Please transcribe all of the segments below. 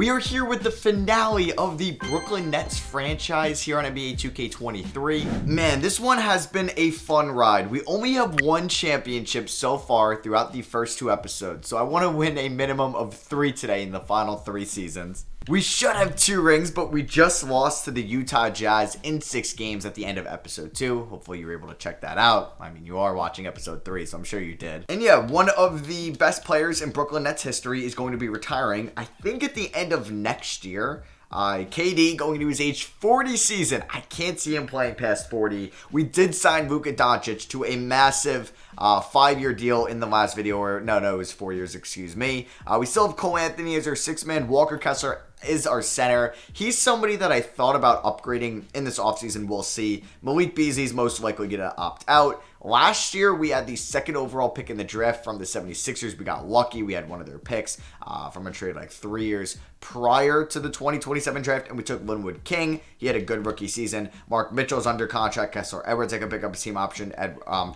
We are here with the finale of the Brooklyn Nets franchise here on NBA 2K23. Man, this one has been a fun ride. We only have one championship so far throughout the first 2 episodes, so I want to win a minimum of 3 today in the final 3 seasons. We should have 2 rings, but we just lost to the Utah Jazz in 6 games at the end of episode 2. Hopefully you were able to check that out. I mean, you are watching episode 3, so I'm sure you did. And yeah, one of the best players in Brooklyn Nets history is going to be retiring, I think at the end of next year. KD going to his age 40 season. I can't see him playing past 40. We did sign Luka Doncic to a massive 5-year deal in the last video. Or no, it was 4 years, excuse me. We still have Cole Anthony as our 6th man. Walker Kessler is our center. He's somebody that I thought about upgrading in this offseason. We'll see. Malik Beasley's most likely going to opt out. Last year, we had the 2nd overall pick in the draft from the 76ers. We got lucky. We had one of their picks from a trade like 3 years prior to the 2027 draft, and we took Linwood King. He had a good rookie season. Mark Mitchell's under contract. Kessler Edwards, I could pick up his team option.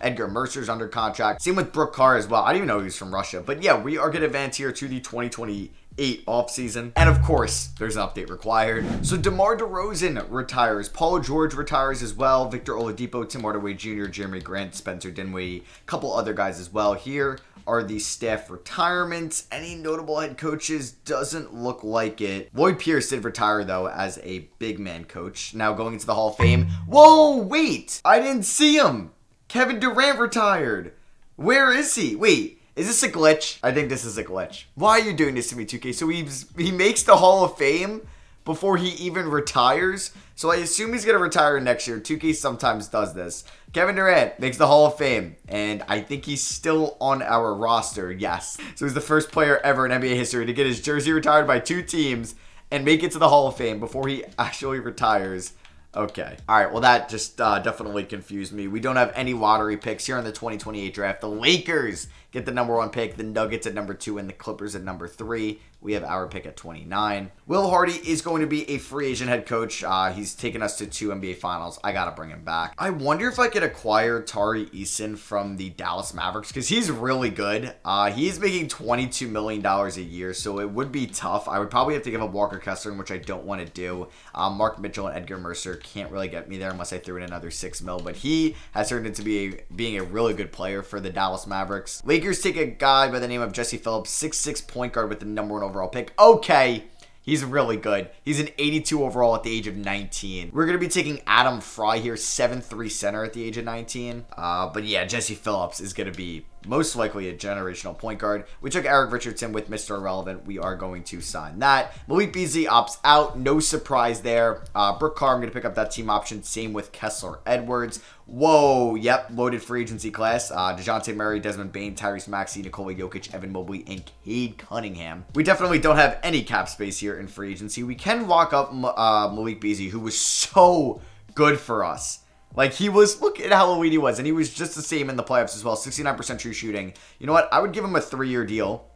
Edgar Mercer's under contract. Same with Brook Carr as well. I didn't even know he was from Russia. But yeah, we are going to advance here to the 2028 offseason. And of course, there's an update required. So DeMar DeRozan retires. Paul George retires as well. Victor Oladipo, Tim Hardaway Jr., Jeremy Grant, Spencer Dinwiddie, a couple other guys as well. Here are the staff retirements. Any notable head coaches? Doesn't look like it. Lloyd Pierce did retire, though, as a big man coach. Now going into the Hall of Fame. Whoa, wait! I didn't see him! Kevin Durant retired. Where is he? Wait, is this a glitch? I think this is a glitch. Why are you doing this to me, 2K? So he makes the Hall of Fame before he even retires? So I assume he's going to retire next year. 2K sometimes does this. Kevin Durant makes the Hall of Fame, and I think he's still on our roster, yes. So he's the first player ever in NBA history to get his jersey retired by 2 teams and make it to the Hall of Fame before he actually retires. Okay. All right. Well, that just definitely confused me. We don't have any lottery picks here in the 2028 draft. The Lakers get the number 1 pick, the Nuggets at number 2, and the Clippers at number 3. We have our pick at 29. Will Hardy is going to be a free agent head coach. He's taken us to 2 NBA Finals. I got to bring him back. I wonder if I could acquire Tari Eason from the Dallas Mavericks because he's really good. He's making $22 million a year, so it would be tough. I would probably have to give up Walker Kessler, which I don't want to do. Mark Mitchell and Edgar Mercer can't really get me there unless I threw in another $6 million, but he has turned into being a really good player for the Dallas Mavericks. Lakers take a guy by the name of Jesse Phillips, 6'6" point guard with the number 1 overall pick. Okay, he's really good. He's an 82 overall at the age of 19. We're going to be taking Adam Fry here, 7'3" center at the age of 19. But yeah, Jesse Phillips is going to be most likely a generational point guard. We took Eric Richardson with Mr. Irrelevant. We are going to sign that. Malik Beasley opts out. No surprise there. Brook Carr, I'm going to pick up that team option. Same with Kessler Edwards. Whoa, yep, loaded free agency class. DeJounte Murray, Desmond Bane, Tyrese Maxey, Nikola Jokic, Evan Mobley, and Cade Cunningham. We definitely don't have any cap space here in free agency. We can lock up Malik Beasley, who was so good for us. Like, he was, look at how elite he was, and he was just the same in the playoffs as well, 69% true shooting. You know what? I would give him a 3-year deal,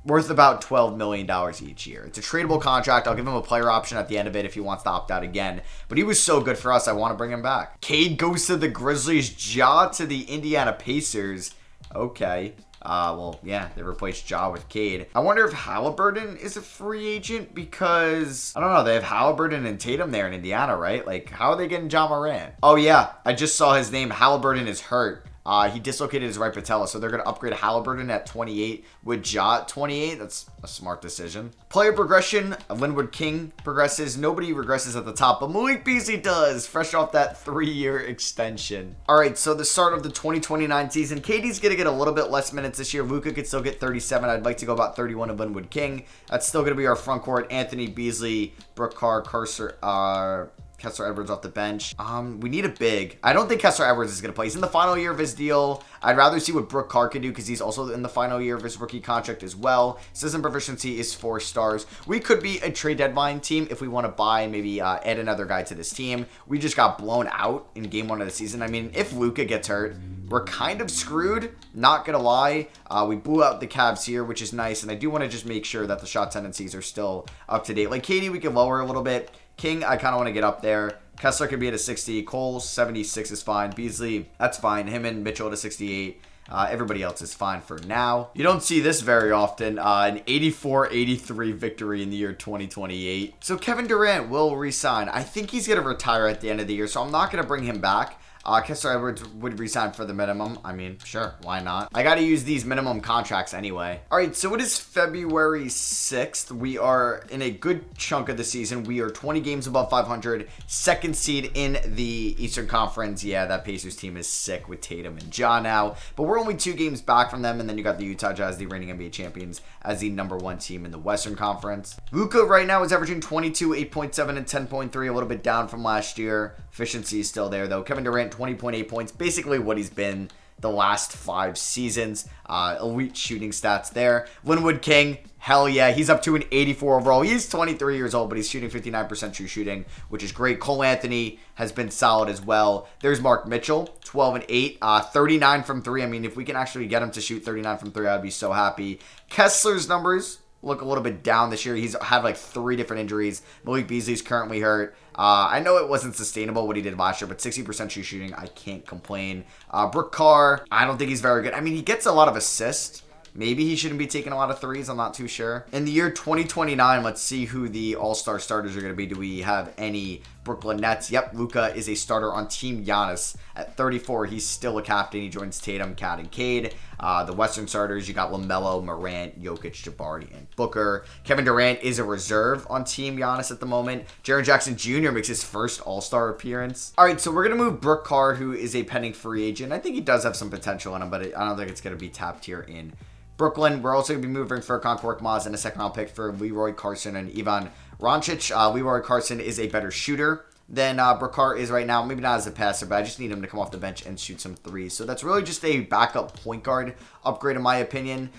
worth about $12 million each year. It's a tradable contract. I'll give him a player option at the end of it if he wants to opt out again. But he was so good for us, I want to bring him back. Cade goes to the Grizzlies, Ja to the Indiana Pacers. Okay. Well, yeah, they replaced Ja with Cade. I wonder if Halliburton is a free agent because, I don't know, they have Halliburton and Tatum there in Indiana, right? Like, how are they getting Ja Morant? Oh, yeah, I just saw his name. Halliburton is hurt. He dislocated his right patella, so they're going to upgrade Halliburton at 28 with Ja at 28. That's a smart decision. Player progression, Linwood King progresses. Nobody regresses at the top, but Malik Beasley does, fresh off that 3-year extension. All right, so the start of the 2029 season, KD's going to get a little bit less minutes this year. Luka could still get 37. I'd like to go about 31 of Linwood King. That's still going to be our front court. Anthony Beasley, Brook Carr, Kessler Edwards off the bench. We need a big. I don't think Kessler Edwards is going to play. He's in the final year of his deal. I'd rather see what Brook Carr can do because he's also in the final year of his rookie contract as well. System proficiency is 4 stars. We could be a trade deadline team if we want to buy and maybe add another guy to this team. We just got blown out in game 1 of the season. I mean, if Luka gets hurt, we're kind of screwed. Not going to lie. We blew out the Cavs here, which is nice. And I do want to just make sure that the shot tendencies are still up to date. Like KD, we can lower a little bit. King, I kind of want to get up there. Kessler could be at a 60. Cole, 76 is fine. Beasley, that's fine. Him and Mitchell at a 68. Everybody else is fine for now. You don't see this very often. An 84-83 victory in the year 2028. So Kevin Durant will resign. I think he's going to retire at the end of the year, so I'm not going to bring him back. Kessler Edwards would resign for the minimum. I mean, sure, why not? I got to use these minimum contracts anyway. All right, so it is February 6th. We are in a good chunk of the season. We are 20 games above 500, second seed in the Eastern Conference. Yeah, that Pacers team is sick with Tatum and Ja now, but we're only 2 games back from them, and then you got the Utah Jazz, the reigning NBA champions, as the #1 team in the Western Conference. Luka right now is averaging 22, 8.7, and 10.3, a little bit down from last year. Efficiency is still there, though. Kevin Durant, 20.8 points, basically what he's been the last 5 seasons. Elite shooting stats there. Linwood King, hell yeah, he's up to an 84 overall. He's 23 years old, but he's shooting 59% true shooting, which is great. Cole Anthony has been solid as well. There's Mark Mitchell, 12 and 8, 39 from 3. I mean, if we can actually get him to shoot 39 from 3, I'd be so happy. Kessler's numbers look a little bit down this year. He's had like 3 different injuries. Malik Beasley's currently hurt. I know it wasn't sustainable what he did last year, but 60% true shooting, I can't complain. Brook Carr, I don't think he's very good. I mean, he gets a lot of assists. Maybe he shouldn't be taking a lot of threes. I'm not too sure. In the year 2029, let's see who the all-star starters are going to be. Do we have any Brooklyn Nets? Yep, Luka is a starter on Team Giannis. At 34, he's still a captain. He joins Tatum, Cat, and Cade. The Western starters, you got LaMelo, Morant, Jokic, Jabari, and Booker. Kevin Durant is a reserve on Team Giannis at the moment. Jaren Jackson Jr. makes his first all-star appearance. All right, so we're going to move Brook Carr, who is a pending free agent. I think he does have some potential in him, but I don't think it's going to be tapped here in Brooklyn. We're also going to be moving Furkan Korkmaz and a second-round pick for Leroy Carson and Ivan Rancic. Leroy Carson is a better shooter than Brook Carr is right now. Maybe not as a passer, but I just need him to come off the bench and shoot some threes. So that's really just a backup point guard upgrade in my opinion.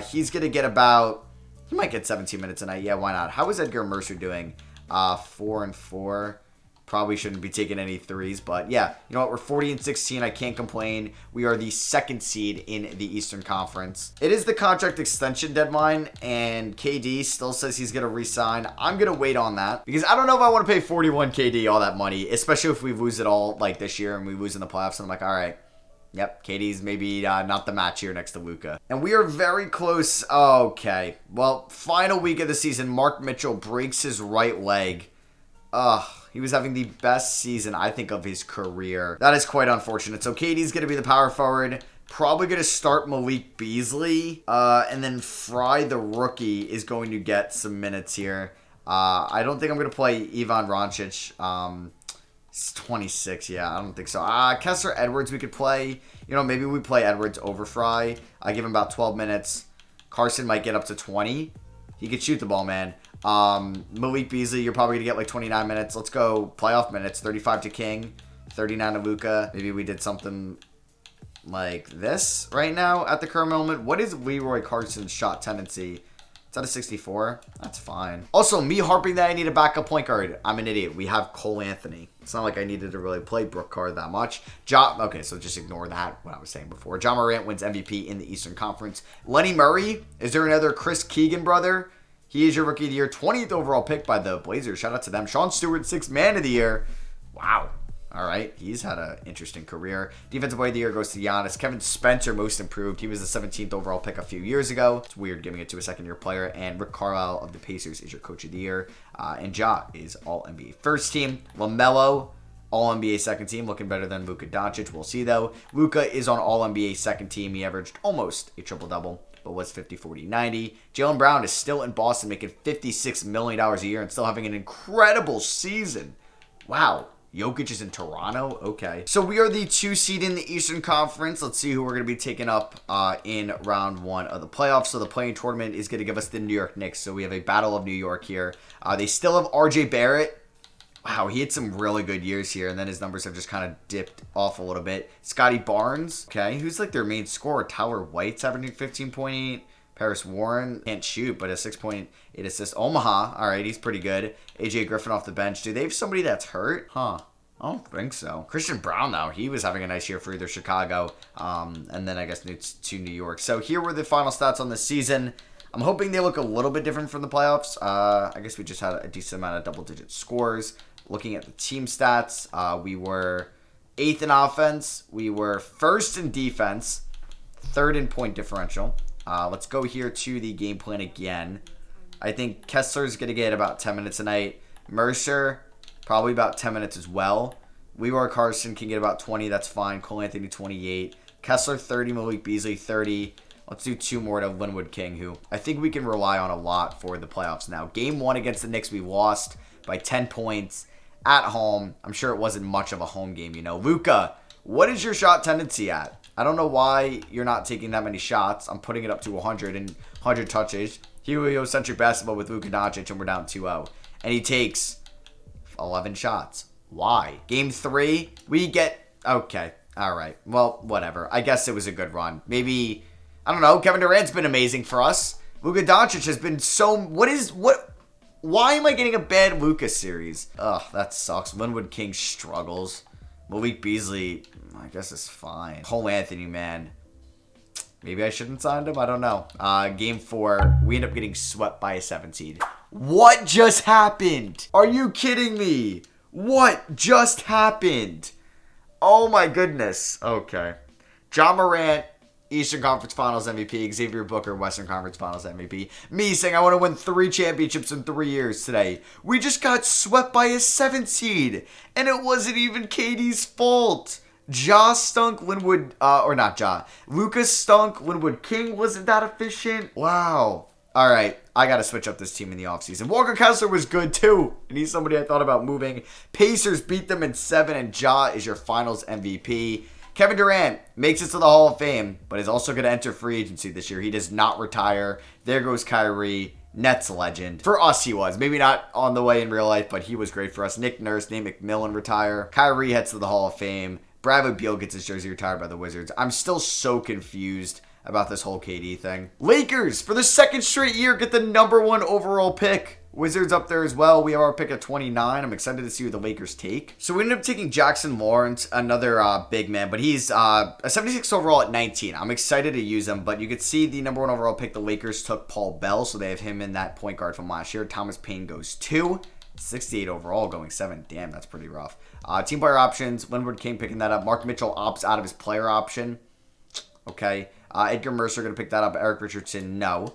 He's going to get about, he might get 17 minutes a night. Yeah, why not? How is Edgar Mercer doing? 4 and 4. Probably shouldn't be taking any threes, but yeah, you know what? We're 40 and 16. I can't complain. We are the second seed in the Eastern Conference. It is the contract extension deadline, and KD still says he's going to re-sign. I'm going to wait on that because I don't know if I want to pay 41 KD all that money, especially if we lose it all like this year and we lose in the playoffs. And I'm like, all right, yep, KD's maybe not the match here next to Luka. And we are very close. Okay, well, final week of the season, Mark Mitchell breaks his right leg. He was having the best season, I think, of his career. That is quite unfortunate. So KD's going to be the power forward. Probably going to start Malik Beasley. And then Fry, the rookie, is going to get some minutes here. I don't think I'm going to play Ivan Rancic. He's 26. Yeah, I don't think so. Kessler Edwards we could play. You know, maybe we play Edwards over Fry. I give him about 12 minutes. Carson might get up to 20. He could shoot the ball, man. Malik Beasley, you're probably going to get like 29 minutes. Let's go playoff minutes. 35 to King, 39 to Luka. Maybe we did something like this right now at the current moment. What is Leroy Carson's shot tendency? It's at a 64. That's fine. Also, me harping that I need a backup point guard. I'm an idiot. We have Cole Anthony. It's not like I needed to really play Brook Carr that much. Okay, so just ignore that, what I was saying before. Ja Morant wins MVP in the Eastern Conference. Lenny Murray, is there another Chris Keegan brother? He is your Rookie of the Year, 20th overall pick by the Blazers. Shout out to them. Sean Stewart, 6th Man of the Year. Wow. All right. He's had an interesting career. Defensive Player of the Year goes to Giannis. Kevin Spencer, Most Improved. He was the 17th overall pick a few years ago. It's weird giving it to a second-year player. And Rick Carlisle of the Pacers is your Coach of the Year. And Ja is All-NBA First Team. LaMelo, All-NBA Second Team. Looking better than Luka Doncic. We'll see, though. Luka is on All-NBA Second Team. He averaged almost a triple-double, but was 50, 40, 90. Jaylen Brown is still in Boston making $56 million a year and still having an incredible season. Wow. Jokic is in Toronto? Okay. So we are the 2 seed in the Eastern Conference. Let's see who we're going to be taking up in round 1 of the playoffs. So the playing tournament is going to give us the New York Knicks. So we have a Battle of New York here. They still have RJ Barrett. Wow, he had some really good years here, and then his numbers have just kind of dipped off a little bit. Scotty Barnes, okay, who's like their main scorer. Tyler White's averaging 15.8. Paris Warren can't shoot, but a 6.8 assist. Omaha, all right, he's pretty good. AJ Griffin off the bench. Do they have somebody that's hurt? Huh. I don't think so. Christian Brown, though, he was having a nice year for either Chicago and then I guess to New York. So here were the final stats on the season. I'm hoping they look a little bit different from the playoffs. I guess we just had a decent amount of double-digit scores. Looking at the team stats, we were 8th in offense. We were 1st in defense, third in point differential. Let's go here to the game plan again. I think Kessler's going to get about 10 minutes a night. Mercer, probably about 10 minutes as well. Leroy Carson can get about 20. That's fine. Cole Anthony, 28. Kessler, 30. Malik Beasley, 30. Let's do 2 more to Linwood King, who I think we can rely on a lot for the playoffs now. Game 1 against the Knicks, we lost by 10 points at home. I'm sure it wasn't much of a home game, you know. Luka, what is your shot tendency at? I don't know why you're not taking that many shots. I'm putting it up to 100 and 100 touches. Heliocentric basketball with Luka Doncic, and we're down 2-0. And he takes 11 shots. Why? Game 3, we get... Okay. All right. Well, whatever. I guess it was a good run. Maybe... I don't know. Kevin Durant's been amazing for us. Luka Doncic has been so... Why am I getting a bad Luka series? Ugh, that sucks. Linwood King struggles. Malik Beasley, I guess it's fine. Cole Anthony, man. Maybe I shouldn't sign him. I don't know. Game 4, we end up getting swept by a 7 seed. What just happened? Are you kidding me? What just happened? Oh my goodness. Okay. John Morant, Eastern Conference Finals MVP. Xavier Booker, Western Conference Finals MVP. Me saying I want to win 3 championships in 3 years today. We just got swept by a 7 seed. And it wasn't even KD's fault. Ja stunk, Linwood, or not Ja. Lucas stunk, Linwood King wasn't that efficient. Wow. All right, I got to switch up this team in the offseason. Walker Kessler was good too. And he's somebody I thought about moving. Pacers beat them in 7, and Ja is your finals MVP. Kevin Durant makes it to the Hall of Fame, but is also going to enter free agency this year. He does not retire. There goes Kyrie, Nets legend. For us, he was. Maybe not on the way in real life, but he was great for us. Nick Nurse, Nate McMillan retire. Kyrie heads to the Hall of Fame. Bradley Beal gets his jersey retired by the Wizards. I'm still so confused about this whole KD thing. Lakers, for the 2nd straight year, get the #1 overall pick. Wizards up there as well. We have our pick at 29. I'm excited to see who the Lakers take. So we ended up taking Jackson Lawrence, another big man, but he's a 76 overall at 19. I'm excited to use him, but you could see the #1 overall pick. The Lakers took Paul Bell, so they have him in that point guard from last year. Thomas Payne goes 2. 68 overall, going 7. Damn, that's pretty rough. Team player options, Linwood King picking that up. Mark Mitchell opts out of his player option. Okay. Edgar Mercer going to pick that up. Eric Richardson, no.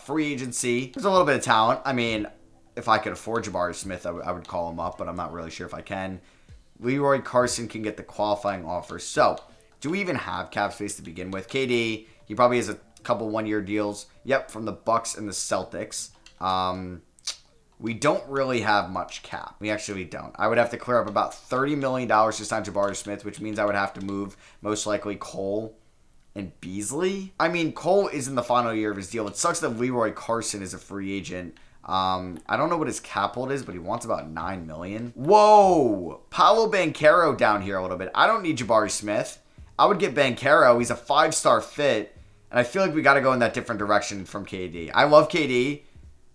Free agency, there's a little bit of talent. I mean, if I could afford Jabari Smith, I would call him up, but I'm not really sure if I can. Leroy Carson can get the qualifying offer. So, do we even have cap space to begin with? KD, he probably has a couple 1-year deals. Yep, from the Bucks and the Celtics. We don't really have much cap. We actually don't. I would have to clear up about $30 million to sign Jabari Smith, which means I would have to move most likely Cole and Beasley. I mean, Cole is in the final year of his deal. It sucks that Leroy Carson is a free agent. I don't know what his cap hold is, but he wants about $9 million. Whoa! Paolo Banchero down here a little bit. I don't need Jabari Smith. I would get Banchero. He's a 5-star fit, and I feel like we got to go in that different direction from KD. I love KD,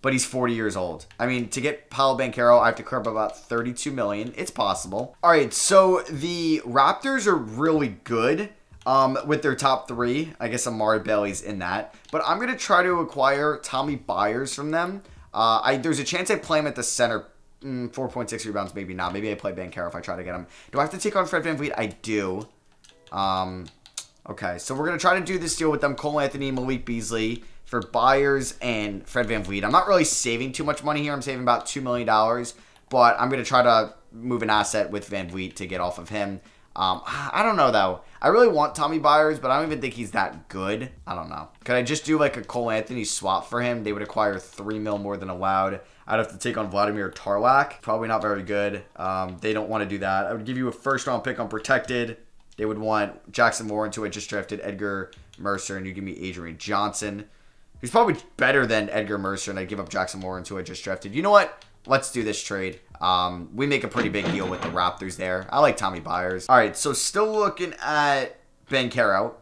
but he's 40 years old. I mean, to get Paolo Banchero, I have to clear up about $32 million. It's possible. All right, so the Raptors are really good with their top 3. I guess Amari Bailey's in that. But I'm going to try to acquire Tommy Byers from them. There's a chance I play him at the center. 4.6 rebounds, maybe not. Maybe I play Banchero if I try to get him. Do I have to take on Fred VanVleet? I do. Okay, so we're going to try to do this deal with them. Cole Anthony, Malik Beasley for Byers and Fred VanVleet. I'm not really saving too much money here. I'm saving about $2 million. But I'm going to try to move an asset with VanVleet to get off of him. I don't know, though. I really want Tommy Byers, but I don't even think he's that good. I don't know. Could I just do like a Cole Anthony swap for him? They would acquire $3 million more than allowed. I'd have to take on Vladimir Tarlak. Probably not very good. They don't want to do that. I would give you a 1st-round pick unprotected. They would want Jackson Lawrence, who I just drafted, Edgar Mercer, and you give me Adrian Johnson. He's probably better than Edgar Mercer, and I give up Jackson Lawrence, who I just drafted. You know what? Let's do this trade. We make a pretty big deal with the Raptors there. I like Tommy Byers. All right, so still looking at Banchero.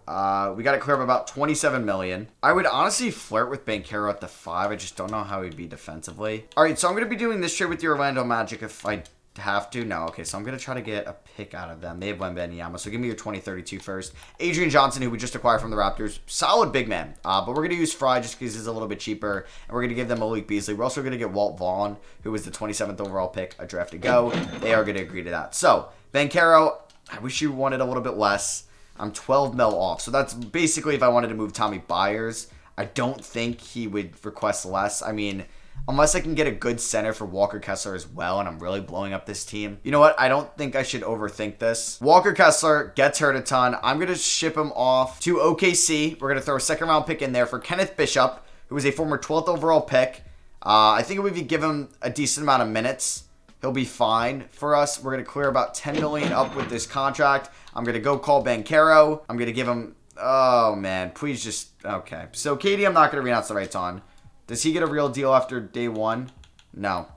We got to clear up about $27 million. I would honestly flirt with Banchero at the 5. I just don't know how he'd be defensively. All right, so I'm going to be doing this trade with the Orlando Magic if I have to. No, okay, so I'm going to try to get a pick out of them. They have Wembanyama, so give me your 2032 first. Adrian Johnson, who we just acquired from the Raptors. Solid big man, but we're going to use Fry just because he's a little bit cheaper, and we're going to give them Malik Beasley. We're also going to get Walt Vaughn, who was the 27th overall pick a draft ago. They are going to agree to that. So, Banchero, I wish you wanted a little bit less. I'm 12 mil off. So that's basically if I wanted to move Tommy Byers. I don't think he would request less. I mean, unless I can get a good center for Walker Kessler as well, and I'm really blowing up this team. You know what? I don't think I should overthink this. Walker Kessler gets hurt a ton. I'm going to ship him off to OKC. We're going to throw a second round pick in there for Kenneth Bishop, who is a former 12th overall pick. I think if we give him a decent amount of minutes, he'll be fine for us. We're going to clear about $10 million up with this contract. I'm going to go call Banchero. I'm going to give him... Oh, man. Please just... Okay. So, KD, I'm not going to renounce the rights on. Does he get a real deal after day one? No.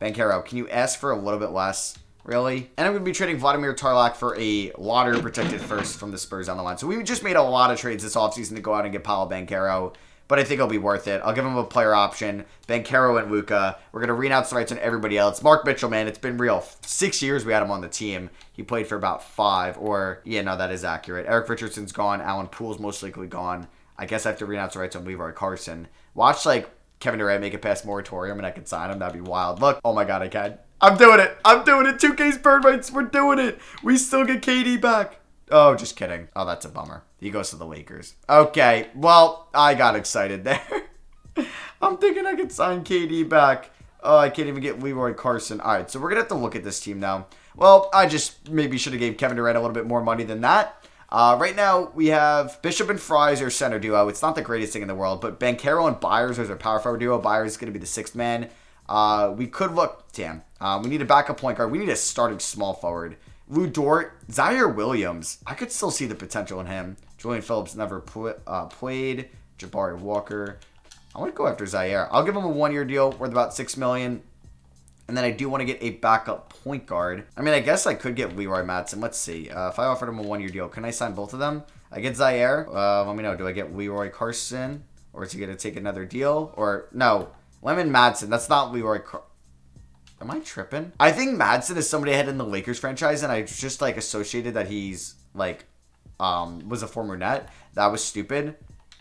Banchero, can you ask for a little bit less? Really? And I'm going to be trading Vladimir Tarlak for a lottery protected first from the Spurs on the line. So we just made a lot of trades this offseason to go out and get Paolo Banchero. But I think it'll be worth it. I'll give him a player option. Banchero and Luka. We're going to renounce the rights on everybody else. Mark Mitchell, man, it's been real. 6 years we had him on the team. He played for about 5. Or, yeah, no, that is accurate. Eric Richardson's gone. Alan Poole's most likely gone. I guess I have to renounce the rights on Leroy Carson. Watch, like, Kevin Durant make it past moratorium and I can sign him. That'd be wild. Look. Oh, my God, I can. I'm doing it. I'm doing it. 2K's bird rights. We're doing it. We still get KD back. Oh, just kidding. Oh, that's a bummer. He goes to the Lakers. Okay, well, I got excited there. I'm thinking I could sign KD back. Oh, I can't even get Leroy Carson. All right, so we're going to have to look at this team now. Well, I just maybe should have gave Kevin Durant a little bit more money than that. Right now, we have Bishop and Fries, our center duo. It's not the greatest thing in the world, but Banchero and Byers is our power forward duo. Byers is going to be the 6th man. We could look... Damn. We need a backup point guard. We need a starting small forward. Lou Dort, Zaire Williams. I could still see the potential in him. Julian Phillips never played. Jabari Walker. I want to go after Zaire. I'll give him a 1-year deal worth about $6 million. And then I do want to get a backup point guard. I mean, I guess I could get Leroy Madsen. Let's see. If I offered him a 1-year deal, can I sign both of them? I get Zaire. Let me know. Do I get Leroy Carson? Or is he going to take another deal? Or, no. Lemon Madsen. That's not Leroy Carson. Am I tripping? I think Madsen is somebody I had in the Lakers franchise, and I just, like, associated that he's, like, was a former net. That was stupid.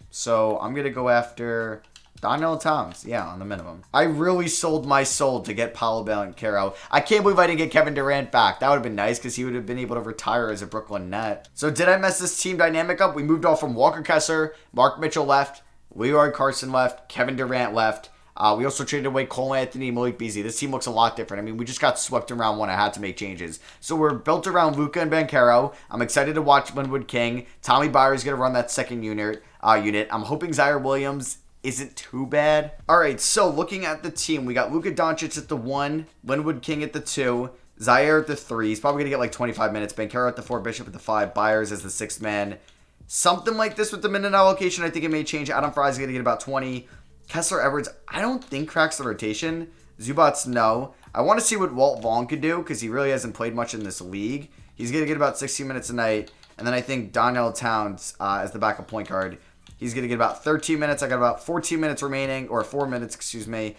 So, I'm going to go after Donnell Towns. Yeah, on the minimum. I really sold my soul to get Paolo Banchero. I can't believe I didn't get Kevin Durant back. That would have been nice, because he would have been able to retire as a Brooklyn Net. So, did I mess this team dynamic up? We moved off from Walker Kessler, Mark Mitchell left, Leroy Carson left, Kevin Durant left. We also traded away Cole Anthony and Malik Beasley. This team looks a lot different. I mean, we just got swept in round 1. I had to make changes. So we're built around Luka and Banchero. I'm excited to watch Linwood King. Tommy Byers is going to run that second unit. I'm hoping Zaire Williams isn't too bad. All right, so looking at the team, we got Luka Doncic at the 1, Linwood King at the 2, Zaire at the 3. He's probably going to get like 25 minutes. Banchero at the 4, Bishop at the 5, Byers as the 6th man. Something like this with the minute allocation. I think it may change. Adam Fries is going to get about 20. Kessler Edwards, I don't think cracks the rotation. Zubats, no. I want to see what Walt Vaughn could do because he really hasn't played much in this league. He's going to get about 16 minutes a night. And then I think Donnell Towns as the backup point guard. He's going to get about 13 minutes. I got about 14 minutes remaining, or 4 minutes, excuse me.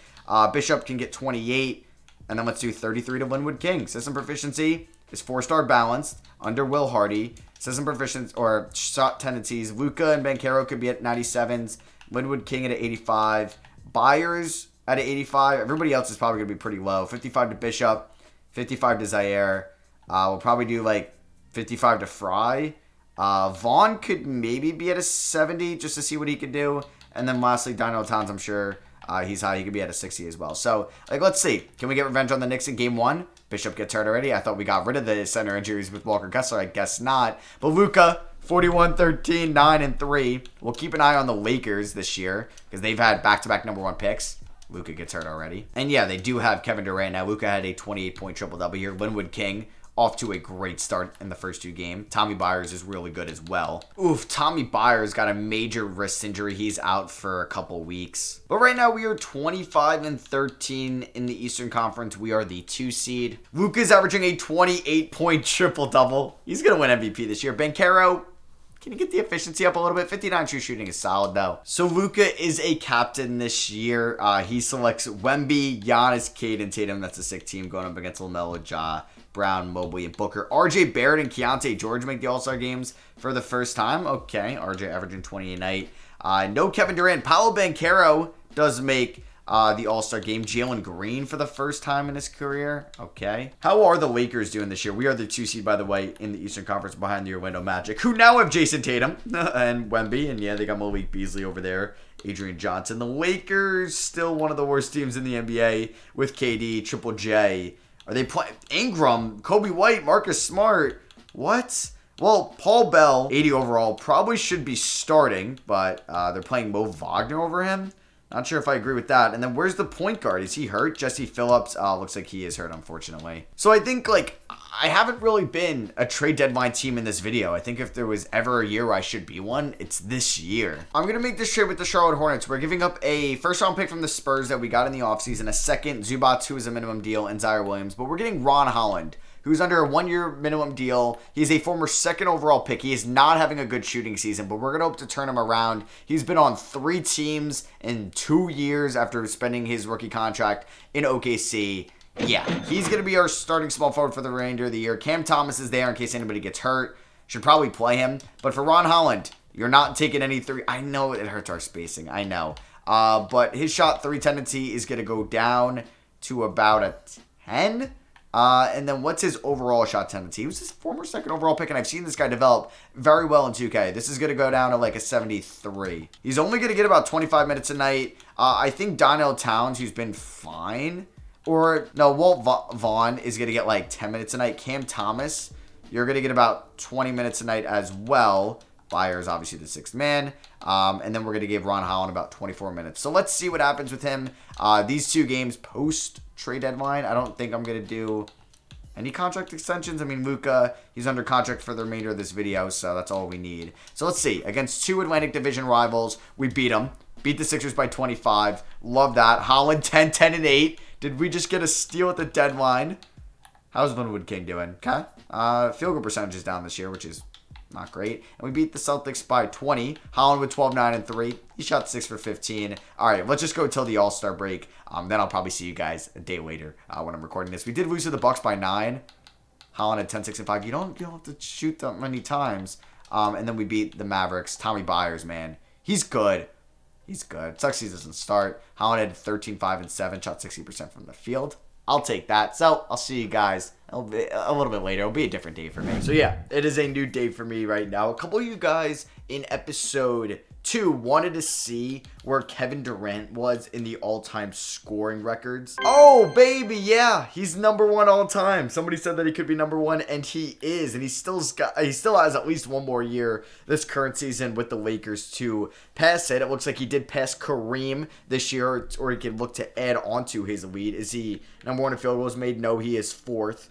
Bishop can get 28. And then let's do 33 to Linwood King. System proficiency is 4-star balanced under Will Hardy. System proficiency, or shot tendencies, Luka and Banchero could be at 97s. Linwood King at 85. Byers at 85. Everybody else is probably going to be pretty low. 55 to Bishop. 55 to Zaire. We'll probably do like 55 to Fry. Vaughn could maybe be at a 70 just to see what he could do. And then lastly, Donnell Towns, I'm sure he's high. He could be at a 60 as well. So, like, let's see. Can we get revenge on the Knicks in game 1? Bishop gets hurt already. I thought we got rid of the center injuries with Walker Kessler. I guess not. But Luka, 41-13, 9-3. We'll keep an eye on the Lakers this year because they've had back-to-back number 1 picks. Luka gets hurt already. And yeah, they do have Kevin Durant now. Luka had a 28-point triple-double here. Linwood King off to a great start in the first 2 games. Tommy Byers is really good as well. Oof, Tommy Byers got a major wrist injury. He's out for a couple weeks. But right now we are 25-13 in the Eastern Conference. We are the 2 seed. Luka's averaging a 28-point triple-double. He's going to win MVP this year. Banchero, can you get the efficiency up a little bit? 59 true shooting is solid, though. So Luka is a captain this year. He selects Wemby, Giannis, Cade, and Tatum. That's a sick team going up against LaMelo, Ja, Brown, Mobley, and Booker. RJ Barrett and Keontae George make the All-Star games for the first time. Okay, RJ averaging 20 a night. No Kevin Durant. Paolo Banchero does make the All-Star game. Jalen Green for the first time in his career. Okay. How are the Lakers doing this year? We are the 2 seed, by the way, in the Eastern Conference behind the Orlando Magic, who now have Jason Tatum and Wemby. And yeah, they got Malik Beasley over there. Adrian Johnson. The Lakers, still one of the worst teams in the NBA with KD, Triple J. Are they playing Ingram, Kobe White, Marcus Smart? What? Well, Paul Bell, 80 overall, probably should be starting, but they're playing Mo Wagner over him. Not sure if I agree with that. And then where's the point guard? Is he hurt? Jesse Phillips? Looks like he is hurt, unfortunately. So I think, like, I haven't really been a trade deadline team in this video. I think if there was ever a year where I should be one, it's this year. I'm going to make this trade with the Charlotte Hornets. We're giving up a first-round pick from the Spurs that we got in the offseason, a second, Zubac, who is a minimum deal, and Zaire Williams. But we're getting Ron Holland, who's under a 1-year minimum deal. He's a former second overall pick. He is not having a good shooting season, but we're going to hope to turn him around. He's been on 3 teams in 2 years after spending his rookie contract in OKC. Yeah, he's going to be our starting small forward for the remainder of the year. Cam Thomas is there in case anybody gets hurt. Should probably play him. But for Ron Holland, you're not taking any 3. I know it hurts our spacing. I know. But his shot 3 tendency is going to go down to about a 10. And then what's his overall shot tendency? He was his former second overall pick, and I've seen this guy develop very well in 2K. This is going to go down to like a 73. He's only going to get about 25 minutes a night. I think Donnell Towns, who's been fine. Or, no, Walt Vaughn is going to get like 10 minutes a night. Cam Thomas, you're going to get about 20 minutes a night as well. Bayer is obviously the 6th man. And then we're going to give Ron Holland about 24 minutes. So let's see what happens with him. These 2 games post-trade deadline, I don't think I'm going to do any contract extensions. I mean, Luka, he's under contract for the remainder of this video, so that's all we need. So let's see. Against 2 Atlantic Division rivals, we beat them. Beat the Sixers by 25. Love that. Holland 10, 10, and 8. Did we just get a steal at the deadline? How's Linwood King doing? Okay. Field goal percentage is down this year, which is not great. And we beat the Celtics by 20. Holland with 12, 9, and 3. He shot 6 for 15. All right, let's just go until the All-Star break. Then I'll probably see you guys a day later when I'm recording this. We did lose to the Bucks by 9. Holland at 10, 6, and 5. You don't have to shoot that many times. And then we beat the Mavericks. Tommy Byers, man. He's good. He's good. Sucks he doesn't start. Holland had 13, 5, and 7. Shot 60% from the field. I'll take that. So, I'll see you guys a little bit later. It'll be a different day for me. So, yeah, it is a new day for me right now. A couple of you guys in episode 2 wanted to see where Kevin Durant was in the all-time scoring records. Oh, baby, yeah. He's number 1 all time. Somebody said that he could be number 1, and he is. And he still has at least 1 more year this current season with the Lakers to pass it. It looks like he did pass Kareem this year, or he could look to add on to his lead. Is he number 1 in field goals made? No, he is 4th.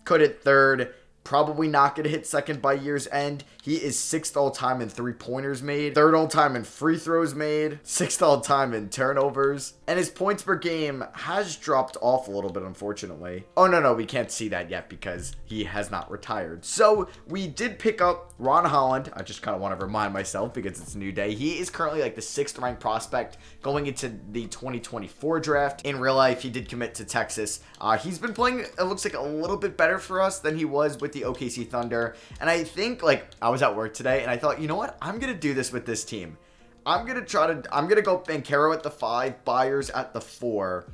Could hit 3rd. Probably not going to hit 2nd by year's end. He is 6th all-time in 3-pointers made, 3rd all-time in free throws made, 6th all-time in turnovers. And his points per game has dropped off a little bit, unfortunately. Oh, no, we can't see that yet because he has not retired. So, we did pick up Ron Holland. I just kind of want to remind myself because it's a new day. He is currently like the 6th ranked prospect going into the 2024 draft. In real life, he did commit to Texas. He's been playing, it looks like, a little bit better for us than he was with the OKC Thunder. And I think, like, I was at work today and I thought, you know what? I'm going to do this with this team. I'm going to go Banchero at the 5, Byers at the 4.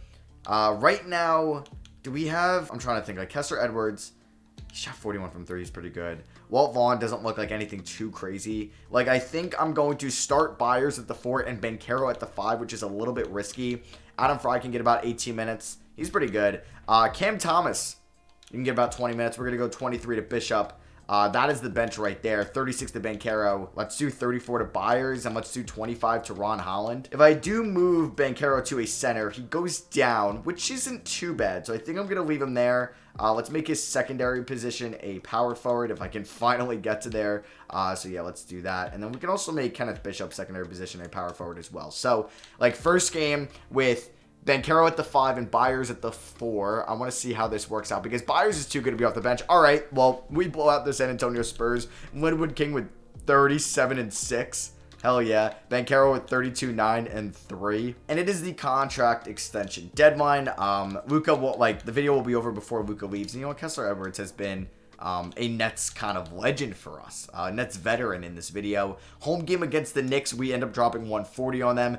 Right now, do we have, I'm trying to think, like Kessler Edwards, he shot 41 from 3, he's pretty good. Walt Vaughn doesn't look like anything too crazy. Like, I think I'm going to start Byers at the 4 and Banchero at the 5, which is a little bit risky. Adam Fry can get about 18 minutes. He's pretty good. Cam Thomas, you can get about 20 minutes. We're going to go 23 to Bishop. That is the bench right there. 36 to Banchero. Let's do 34 to Byers, and let's do 25 to Ron Holland. If I do move Banchero to a center, he goes down, which isn't too bad. So I think I'm going to leave him there. Let's make his secondary position a power forward if I can finally get to there. So yeah, let's do that. And then we can also make Kenneth Bishop secondary position a power forward as well. So like first game with Banchero at the 5 and Byers at the 4. I want to see how this works out because Byers is too good to be off the bench. All right, well, we blow out the San Antonio Spurs. Linwood King with 37 and 6. Hell yeah. Banchero with 32, 9, and 3. And it is the contract extension deadline. Luka will, like, the video will be over before Luka leaves. And you know what? Kessler Edwards has been a Nets kind of legend for us. Nets veteran in this video. Home game against the Knicks, we end up dropping 140 on them.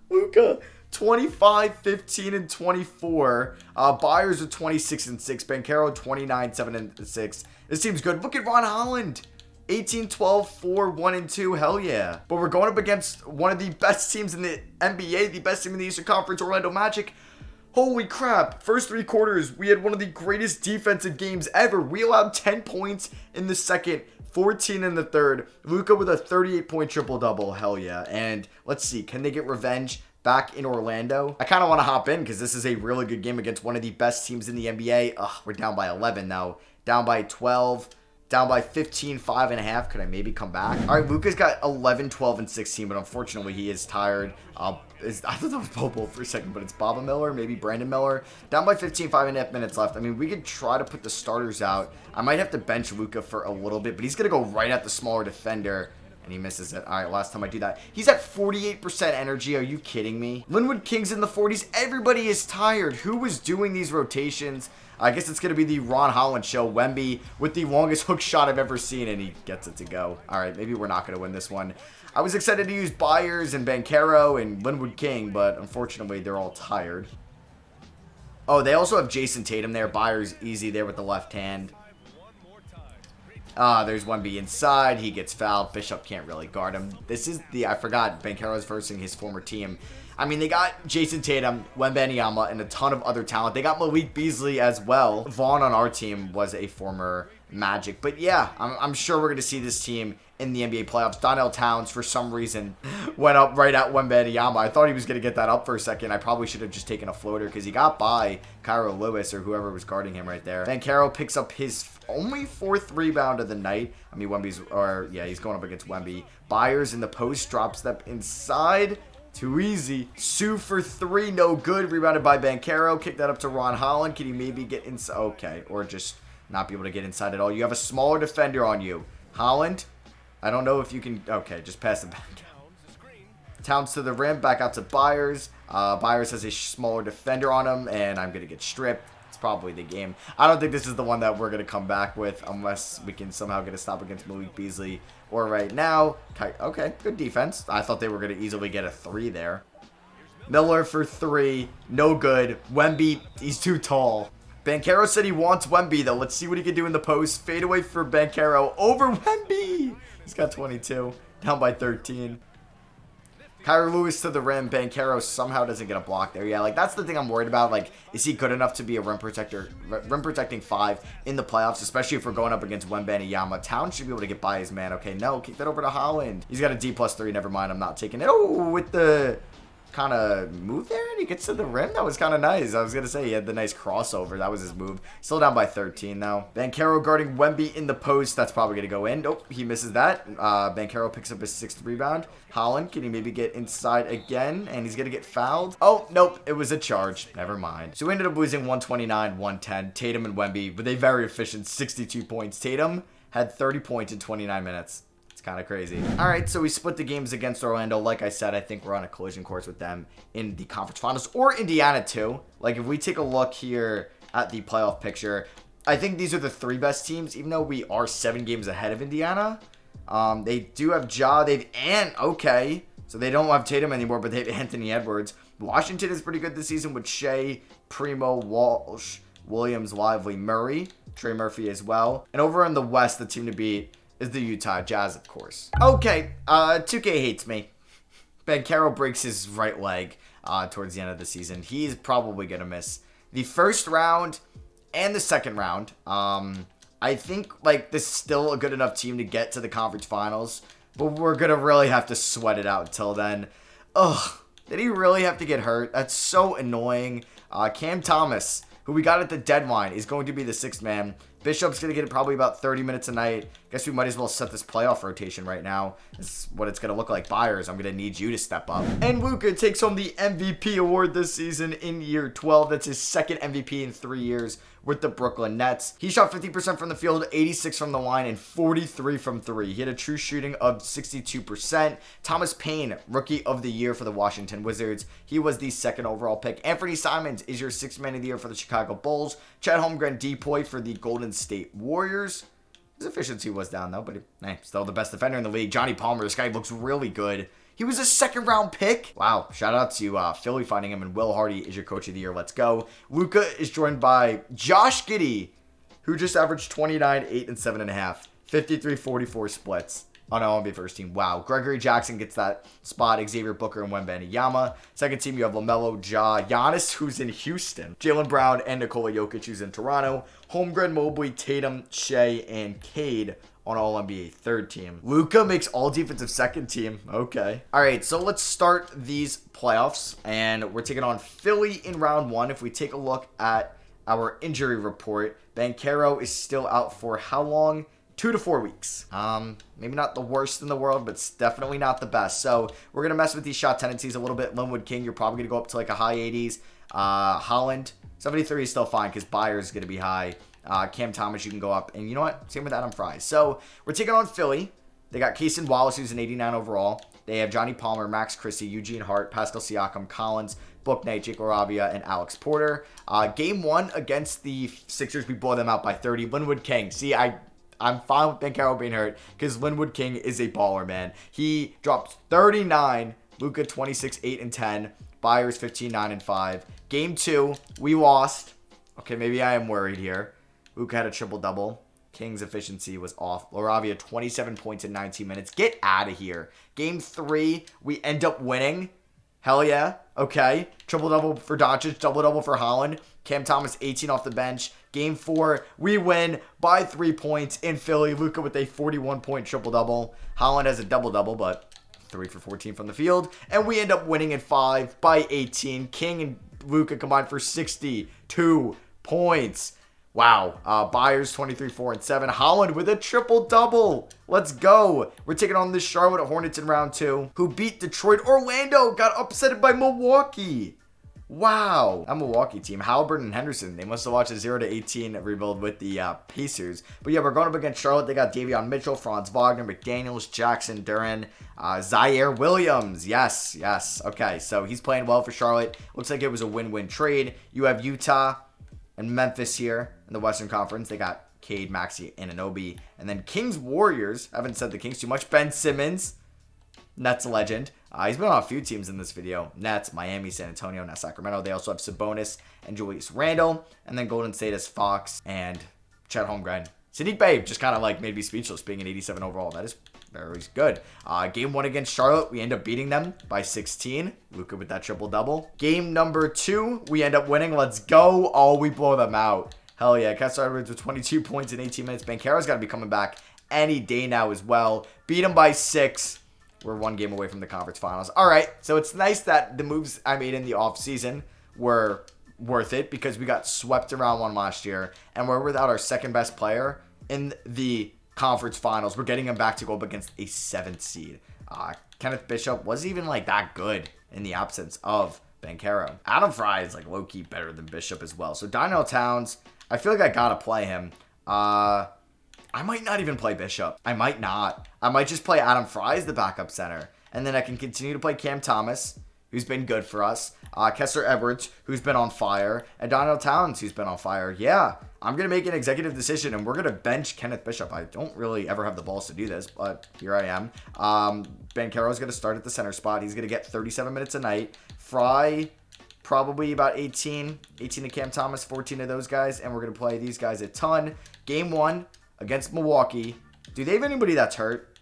Luka, 25, 15, and 24. Byers with 26 and 6. Banchero 29, 7 and 6. This team's good. Look at Ron Holland. 18, 12, 4, 1, and 2. Hell yeah. But we're going up against one of the best teams in the NBA, the best team in the Eastern Conference, Orlando Magic. Holy crap. First 3 quarters, we had one of the greatest defensive games ever. We allowed 10 points in the second, 14 in the third. Luka with a 38-point triple-double. Hell yeah. And let's see, can they get revenge back in Orlando? I kind of want to hop in because this is a really good game against one of the best teams in the NBA. Ugh, we're down by 11 now. Down by 12. Down by 15, 5.5. Could I maybe come back? All right, Luka's got 11, 12, and 16, but unfortunately he is tired. I thought that was Bobo for a second, but it's Baba Miller, maybe Brandon Miller. Down by 15, 5.5 minutes left. I mean, we could try to put the starters out. I might have to bench Luka for a little bit, but he's going to go right at the smaller defender, and he misses it. All right, last time I do that. He's at 48% energy. Are you kidding me? Linwood King's in the 40s. Everybody is tired. Who was doing these rotations? I guess it's going to be the Ron Holland show. Wemby with the longest hook shot I've ever seen, and he gets it to go. All right, maybe we're not going to win this one. I was excited to use Byers and Banchero and Linwood King, but unfortunately, they're all tired. Oh, they also have Jason Tatum there. Byers easy there with the left hand. There's Wemby inside. He gets fouled. Bishop can't really guard him. This is I forgot, Banchero's versing his former team. I mean, they got Jason Tatum, Wembanyama, and a ton of other talent. They got Malik Beasley as well. Vaughn on our team was a former Magic. But yeah, I'm sure we're going to see this team in the NBA playoffs. Donnell Towns, for some reason, went up right at Wembanyama. I thought he was going to get that up for a second. I probably should have just taken a floater because he got by Cairo Lewis or whoever was guarding him right there. Banchero picks up his only 4th rebound of the night. I mean, he's going up against Wemby. Byers in the post, drop step inside. Too easy. Sue for 3, no good. Rebounded by Banchero. Kick that up to Ron Holland. Can he maybe get inside? Okay, or just not be able to get inside at all. You have a smaller defender on you. Holland, I don't know if you can. Okay, just pass it back. Towns to the rim, back out to Byers. Byers has a smaller defender on him, and I'm going to get stripped. It's probably the game. I don't think this is the one that we're going to come back with unless we can somehow get a stop against Malik Beasley. Or right now, okay, good defense. I thought they were going to easily get a 3 there. Miller for 3, no good. Wemby, he's too tall. Banchero said he wants Wemby, though. Let's see what he can do in the post. Fade away for Banchero over Wemby. He's got 22, down by 13. Kyrie Lewis to the rim. Banchero somehow doesn't get a block there. Yeah, like, that's the thing I'm worried about. Like, is he good enough to be a rim protecting 5 in the playoffs, especially if we're going up against Wembanyama? Towns should be able to get by his man. Okay, no, kick that over to Holland. He's got a D+3. Never mind, I'm not taking it. Oh, with the kind of move there, and he gets to the rim. That was kind of nice. I was going to say he had the nice crossover. That was his move. Still down by 13 now. Banchero guarding Wemby in the post. That's probably going to go in. Nope, he misses that. Banchero picks up his 6th rebound. Holland, can he maybe get inside again? And he's going to get fouled. Oh, nope, it was a charge. Never mind. So we ended up losing 129-110. Tatum and Wemby with a very efficient 62 points. Tatum had 30 points in 29 minutes. Kind of crazy. All right, so we split the games against Orlando. Like I said, I think we're on a collision course with them in the conference finals, or Indiana too. Like, if we take a look here at the playoff picture, I think these are the 3 best teams, even though we are 7 games ahead of Indiana. They do have Ja, okay, so they don't have Tatum anymore, but they have Anthony Edwards. Washington is pretty good this season with Shea, Primo, Walsh, Williams, Lively, Murray, Trey Murphy as well. And over in the West, the team to beat is the Utah Jazz, of course. Okay, 2K hates me. Banchero breaks his right leg towards the end of the season. He's probably going to miss the first round and the second round. I think, like, this is still a good enough team to get to the conference finals, but we're going to really have to sweat it out until then. Ugh, did he really have to get hurt? That's so annoying. Cam Thomas, who we got at the deadline, is going to be the 6th man. Bishop's going to get probably about 30 minutes a night. Guess we might as well set this playoff rotation right now. This is what it's going to look like. Byers, I'm going to need you to step up. And Luka takes home the MVP award this season in year 12. That's his 2nd MVP in 3 years with the Brooklyn Nets. He shot 50% from the field, 86 from the line, and 43 from 3. He had a true shooting of 62%. Thomas Paine, Rookie of the Year for the Washington Wizards. He was the 2nd overall pick. Anthony Simons is your 6th man of the year for the Chicago Bulls. Chet Holmgren Depoy for the Golden State Warriors. His efficiency was down, though, but still the best defender in the league. Johnny Palmer, this guy looks really good. He was a second round pick. Wow. Shout out to Philly finding him, and Will Hardy is your coach of the year. Let's go. Luka is joined by Josh Giddey, who just averaged 29, 8, and 7.5. 53-44 splits on LNB first team. Wow. Gregory Jackson gets that spot. Xavier Booker and Wembanyama. Second team, you have LaMelo, Ja, Giannis, who's in Houston, Jaylen Brown, and Nikola Jokic, who's in Toronto. Holmgren, Mobley, Tatum, Shea, and Cade on All-NBA third team. Luka makes all defensive second team. Okay. All right, so let's start these playoffs, and we're taking on Philly in round one. If we take a look at our injury report, Banchero is still out for how long? 2 to 4 weeks. Maybe not the worst in the world, but it's definitely not the best. So we're going to mess with these shot tendencies a little bit. Linwood King, you're probably going to go up to like a high 80s. Holland, 73 is still fine because Byers going to be high. Cam Thomas, you can go up. And you know what? Same with Adam Fries. So we're taking on Philly. They got Kaysen Wallace, who's an 89 overall. They have Johnny Palmer, Max Christie, Eugene Hart, Pascal Siakam, Collins, Book Knight, Jake LaRavia, and Alex Porter. Game one against the Sixers, we blow them out by 30. Linwood King. See, I'm fine with Banchero being hurt because Linwood King is a baller, man. He dropped 39. Luka 26, 8, and 10. Byers 15, 9, and 5. Game two, we lost. Okay, maybe I am worried here. Luka had a triple-double. King's efficiency was off. LaRavia 27 points in 19 minutes. Get out of here. Game three, we end up winning. Hell yeah. Okay. Triple-double for Doncic. Double-double for Holland. Cam Thomas 18 off the bench. Game four, we win by 3 points in Philly. Luka with a 41-point triple-double. Holland has a double-double, but 3 for 14 from the field. And we end up winning in 5 by 18. King and Luka combined for 62 points. Wow. Byers 23, 4, and 7. Holland with a triple-double. Let's go. We're taking on the Charlotte Hornets in round two, who beat Detroit. Orlando got upset by Milwaukee. Wow. That Milwaukee team. Halliburton and Henderson. They must have watched a 0-18 rebuild with the Pacers. But yeah, we're going up against Charlotte. They got Davion Mitchell, Franz Wagner, McDaniels, Jackson, Duran, Zaire Williams. Yes, yes. Okay, so he's playing well for Charlotte. Looks like it was a win-win trade. You have Utah and Memphis here in the Western Conference. They got Cade, Maxey, and Anunoby. And then Kings Warriors. I haven't said the Kings too much. Ben Simmons, Nets legend. He's been on a few teams in this video. Nets, Miami, San Antonio, now Sacramento. They also have Sabonis and Julius Randle. And then Golden State has Fox and Chet Holmgren. Sadiq Bey just kind of like made me speechless being an 87 overall. That is very good. Game one against Charlotte, we end up beating them by 16. Luka with that triple-double. Game number two, we end up winning. Let's go. Oh, we blow them out. Hell yeah. Kessler Edwards with 22 points in 18 minutes. Banchero's got to be coming back any day now as well. Beat them by 6. We're 1 game away from the conference finals. All right, so it's nice that the moves I made in the offseason were worth it because we got swept in round one last year, and we're without our second best player in the conference finals. We're getting him back to go up against a 7th seed. Kenneth Bishop wasn't even like that good in the absence of Banchero. Adam Fry is like low-key better than Bishop as well. So Donnell Towns, I feel like I gotta play him. I might not even play Bishop. I might not. I might just play Adam Fry as the backup center. And then I can continue to play Cam Thomas, who's been good for us. Kessler Edwards, who's been on fire. And Donnell Towns, who's been on fire. Yeah, I'm going to make an executive decision, and we're going to bench Kenneth Bishop. I don't really ever have the balls to do this, but here I am. Banchero's going to start at the center spot. He's going to get 37 minutes a night. Fry, probably about 18 to Cam Thomas, 14 of those guys. And we're going to play these guys a ton. Game one against Milwaukee. Do they have anybody that's hurt?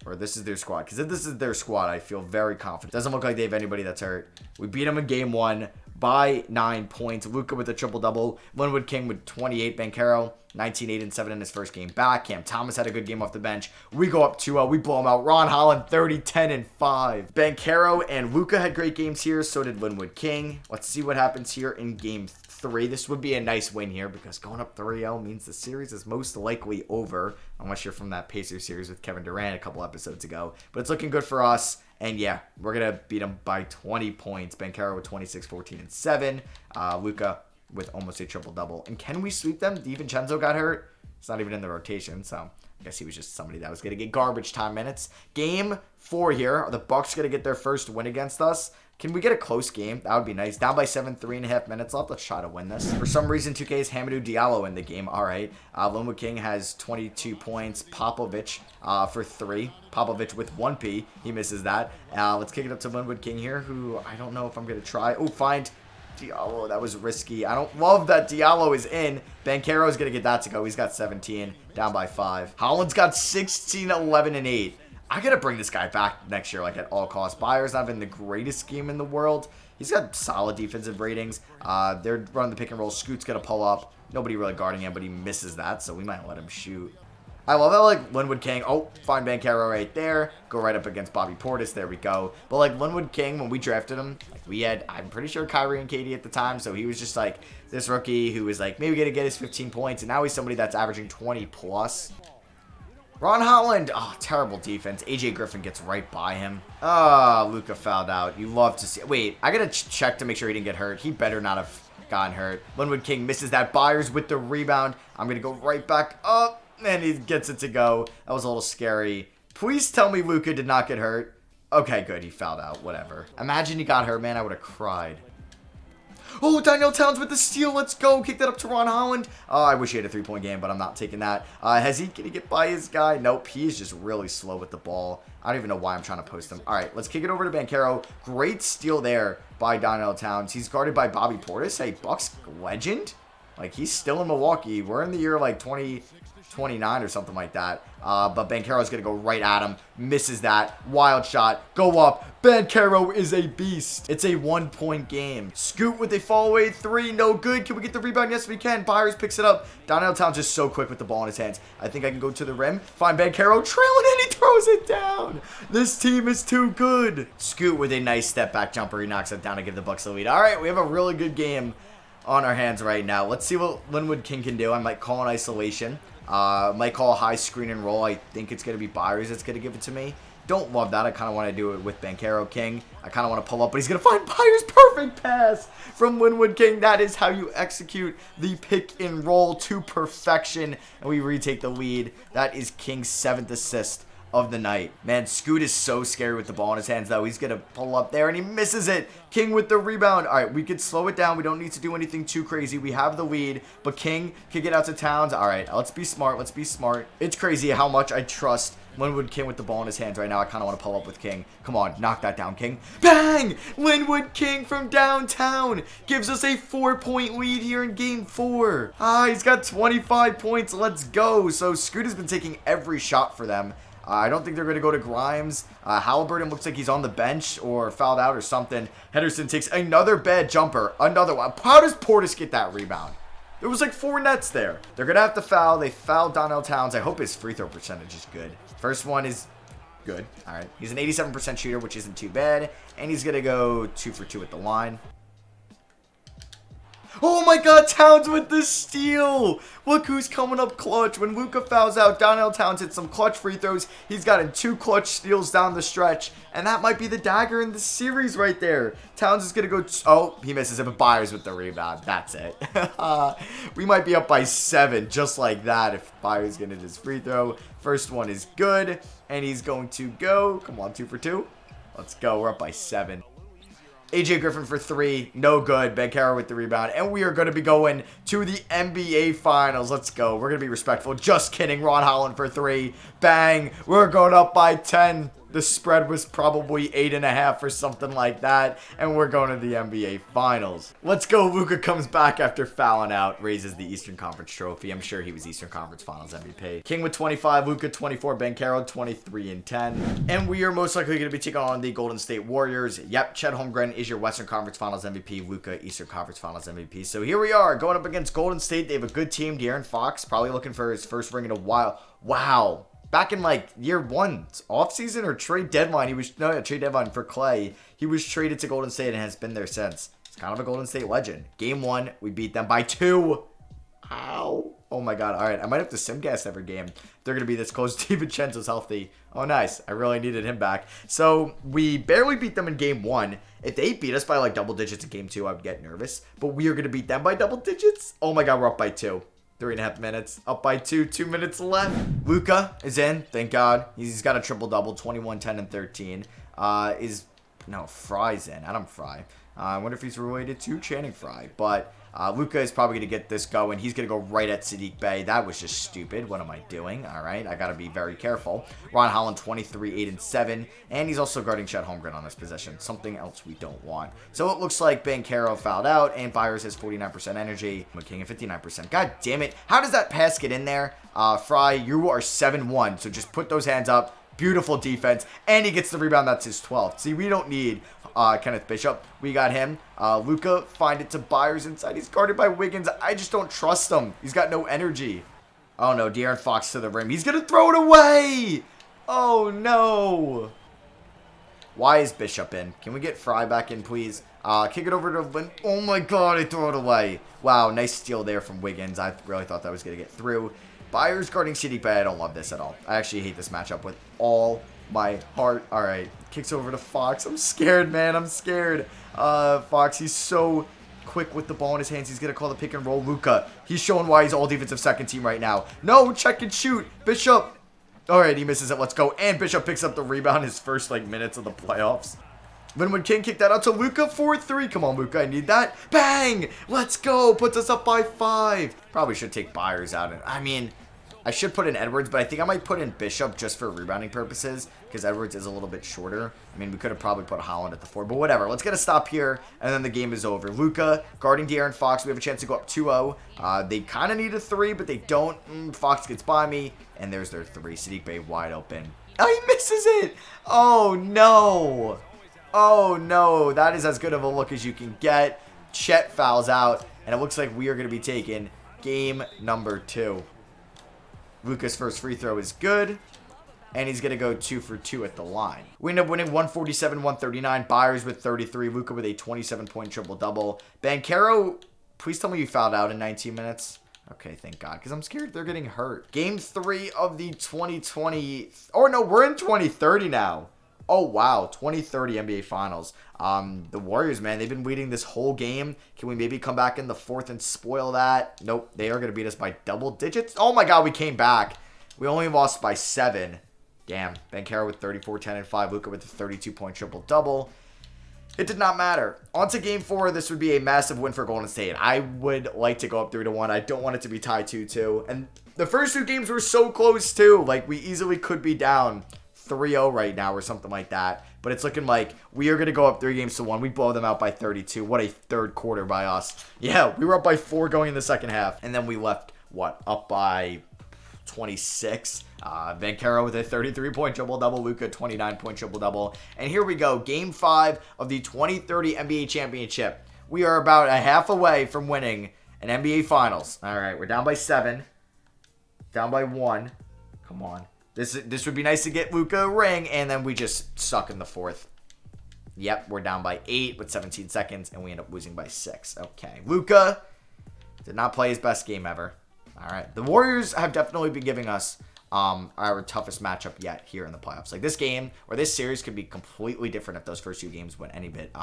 Or this is their squad? Because if this is their squad, I feel very confident. Doesn't look like they have anybody that's hurt. We beat them in game one by 9 points. Luka with a triple-double. Linwood King with 28. Banchero, 19, 8, and 7 in his first game back. Cam Thomas had a good game off the bench. We go up 2-0. We blow him out. Ron Holland, 30, 10, and 5. Banchero and Luka had great games here. So did Linwood King. Let's see what happens here in game 3. This would be a nice win here because going up 3-0 means the series is most likely over, unless you're from that Pacers series with Kevin Durant a couple episodes ago. But it's looking good for us. And yeah, we're going to beat them by 20 points. Banchero with 26, 14, and 7. Luka with almost a triple-double. And can we sweep them? DiVincenzo got hurt. It's not even in the rotation, so I guess he was just somebody that was going to get garbage time minutes. Game 4 here. The Bucks going to get their first win against us. Can we get a close game? That would be nice. Down by 7, 3.5 minutes left. Let's try to win this. For some reason, 2K is Hamidou Diallo in the game. All right. Linwood King has 22 points. Popovich for 3. Popovich with 1P. He misses that. Let's kick it up to Linwood King here, who I don't know if I'm going to try. Oh, find Diallo. That was risky. I don't love that Diallo is in. Banchero is going to get that to go. He's got 17. Down by 5. Holland's got 16, 11, and 8. I gotta bring this guy back next year, like, at all costs. Bayer's not been the greatest scheme in the world. He's got solid defensive ratings. They're running the pick and roll. Scoot's gonna pull up. Nobody really guarding him, but he misses that, so we might let him shoot. I love how, like, Linwood King, oh, find Banchero right there. Go right up against Bobby Portis. There we go. But, like, Linwood King, when we drafted him, like, we had, I'm pretty sure, Kyrie and KD at the time, so he was just, like, this rookie who was, like, maybe gonna get his 15 points, and now he's somebody that's averaging 20 plus. Ron Holland. Oh, terrible defense. AJ Griffin gets right by him. Oh, Luka fouled out. You love to see. Wait, I gotta check to make sure he didn't get hurt. He better not have gotten hurt. Linwood King misses that. Byers with the rebound. I'm gonna go right back up, and he gets it to go. That was a little scary. Please tell me Luka did not get hurt. Okay, good. He fouled out. Whatever. Imagine he got hurt, man. I would have cried. Oh, Daniel Towns with the steal. Let's go. Kick that up to Ron Holland. Oh, I wish he had a 3-point game, but I'm not taking that. Can he get by his guy? Nope. He's just really slow with the ball. I don't even know why I'm trying to post him. All right, let's kick it over to Banchero. Great steal there by Daniel Towns. He's guarded by Bobby Portis. Hey, Bucks legend. Like, he's still in Milwaukee. We're in the year, like, 2029 or something like that. But Banchero's going to go right at him. Misses that. Wild shot. Go up. Banchero is a beast. It's a 1-point game. Scoot with a fall away 3. No good. Can we get the rebound? Yes, we can. Byers picks it up. Donnell Towns just so quick with the ball in his hands. I think I can go to the rim. Find Banchero trailing and he throws it down. This team is too good. Scoot with a nice step back jumper. He knocks it down to give the Bucks the lead. All right, we have a really good game on our hands right now. Let's see what Linwood King can do. I might call an isolation. Might call a high screen and roll. I think it's going to be Byers that's going to give it to me. Don't love that. I kind of want to do it with Banchero King. I kind of want to pull up, but he's going to find Byers. Perfect pass from Linwood King. That is how you execute the pick and roll to perfection. And we retake the lead. That is King's 7th assist of the night. Man, Scoot is so scary with the ball in his hands, though. He's going to pull up there, and he misses it. King with the rebound. All right, we could slow it down. We don't need to do anything too crazy. We have the lead, but King can get out to Towns. All right, let's be smart. Let's be smart. It's crazy how much I trust Linwood King with the ball in his hands right now. I kind of want to pull up with King. Come on, knock that down, King. Bang! Linwood King from downtown gives us a 4-point lead here in game 4. He's got 25 points. Let's go. So Scoot has been taking every shot for them. I don't think they're going to go to Grimes. Halliburton looks like he's on the bench or fouled out or something. Henderson takes another bad jumper. Another one. How does Portis get that rebound? There was like 4 nets there. They're going to have to foul. They fouled Donnell Towns. I hope his free throw percentage is good. First one is good. All right. He's an 87% shooter, which isn't too bad. And he's going to go 2 for 2 at the line. Oh my god, Towns with the steal. Look who's coming up clutch. When Luka fouls out, Donnell Towns hits some clutch free throws. He's gotten 2 clutch steals down the stretch. And that might be the dagger in the series right there. Towns is going to go... Oh, he misses it, but Byers with the rebound. That's it. We might be up by 7 just like that if Byers getting his free throw. First one is good. And he's going to go... Come on, 2 for 2. Let's go. We're up by 7. AJ Griffin for 3, no good. Banchero with the rebound. And we are going to be going to the NBA Finals. Let's go. We're going to be respectful. Just kidding. Ron Holland for 3. Bang. We're going up by 10. The spread was probably 8.5 or something like that. And we're going to the NBA Finals. Let's go. Luka comes back after fouling out. Raises the Eastern Conference trophy. I'm sure he was Eastern Conference Finals MVP. King with 25. Luka 24. Banchero 23 and 10. And we are most likely going to be taking on the Golden State Warriors. Yep. Chet Holmgren is your Western Conference Finals MVP. Luka Eastern Conference Finals MVP. So here we are going up against Golden State. They have a good team. De'Aaron Fox probably looking for his first ring in a while. Wow. Back in like year 1, offseason or trade deadline, trade deadline for Clay. He was traded to Golden State and has been there since. It's kind of a Golden State legend. Game 1, we beat them by 2. Ow. Oh my god. All right, I might have to simcast every game. They're going to be this close. DiVincenzo's healthy. Oh, nice. I really needed him back. So we barely beat them in game 1. If they beat us by like double digits in game 2, I would get nervous. But we are going to beat them by double digits? Oh my god, we're up by 2. 3.5 minutes. Up by 2. 2 minutes left. Luka is in. Thank God. He's got a triple-double. 21, 10, and 13. Is No, Fry's in. Adam Fry. I wonder if he's related to Channing Fry. But Luka is probably going to get this going. He's going to go right at Sadiq Bey. That was just stupid. What am I doing? All right, I got to be very careful. Ron Holland, 23, 8, and 7. And he's also guarding Chet Holmgren on this possession. Something else we don't want. So it looks like Banchero fouled out. And Byers has 49% energy. McKing at 59%. God damn it. How does that pass get in there? Fry, you are 7-1. So just put those hands up. Beautiful defense. And he gets the rebound. That's his 12th. See, we don't need Kenneth Bishop. We got him. Luka, find it to Byers inside. He's guarded by Wiggins. I just don't trust him. He's got no energy. Oh, no. De'Aaron Fox to the rim. He's going to throw it away. Oh, no. Why is Bishop in? Can we get Fry back in, please? Kick it over to Lynn. Oh, my God. I throw it away. Wow. Nice steal there from Wiggins. I really thought that was going to get through. Byers guarding Sadiq Bey. I don't love this at all. I actually hate this matchup with all my heart. All right. Kicks over to Fox. I'm scared, man. I'm scared. Fox, he's so quick with the ball in his hands. He's going to call the pick and roll. Luka, he's showing why he's all defensive second team right now. No, check and shoot. Bishop. All right, he misses it. Let's go. And Bishop picks up the rebound his first, minutes of the playoffs. Linwood King kicked that out to Luka for 3. Come on, Luka. I need that. Bang. Let's go. Puts us up by 5. Probably should take Byers out. I mean, I should put in Edwards, but I think I might put in Bishop just for rebounding purposes because Edwards is a little bit shorter. I mean, we could have probably put Holland at the 4, but whatever. Let's get a stop here, and then the game is over. Luka guarding De'Aaron Fox. We have a chance to go up 2-0. They kind of need a 3, but they don't. Fox gets by me, and there's their 3. Sadiq Bey wide open. Oh, he misses it. Oh, no. Oh, no. That is as good of a look as you can get. Chet fouls out, and it looks like we are going to be taking game number 2. Luka's first free throw is good. And he's going to go 2 for 2 at the line. We end up winning 147-139. Byers with 33. Luka with a 27-point triple-double. Banchero, please tell me you fouled out in 19 minutes. Okay, thank God. Because I'm scared they're getting hurt. Game 3 of the 2020... Oh, no, we're in 2030 now. Oh, wow. 2030 NBA Finals. The Warriors, man, they've been leading this whole game. Can we maybe come back in the 4th and spoil that? Nope. They are going to beat us by double digits. Oh, my God, we came back. We only lost by 7. Damn. Banchero with 34, 10, and 5. Luka with a 32-point triple-double. It did not matter. On to Game 4. This would be a massive win for Golden State. I would like to go up 3-1. I don't want it to be tied 2-2. And the first 2 games were so close, too. We easily could be down 3-0 right now or something like that. But it's looking like we are going to go up 3-1. We blow them out by 32. What a third quarter by us. Yeah, we were up by 4 going in the second half. And then we left, up by 26. Banchero with a 33-point triple-double. Luka, 29-point triple-double. And here we go. Game 5 of the 2030 NBA Championship. We are about a half away from winning an NBA Finals. All right, we're down by 7. Down by 1. Come on. This would be nice to get Luka a ring, and then we just suck in the 4th. Yep, we're down by 8 with 17 seconds, and we end up losing by 6. Okay, Luka did not play his best game ever. All right, the Warriors have definitely been giving us our toughest matchup yet here in the playoffs. This game or this series could be completely different if those first 2 games went any bit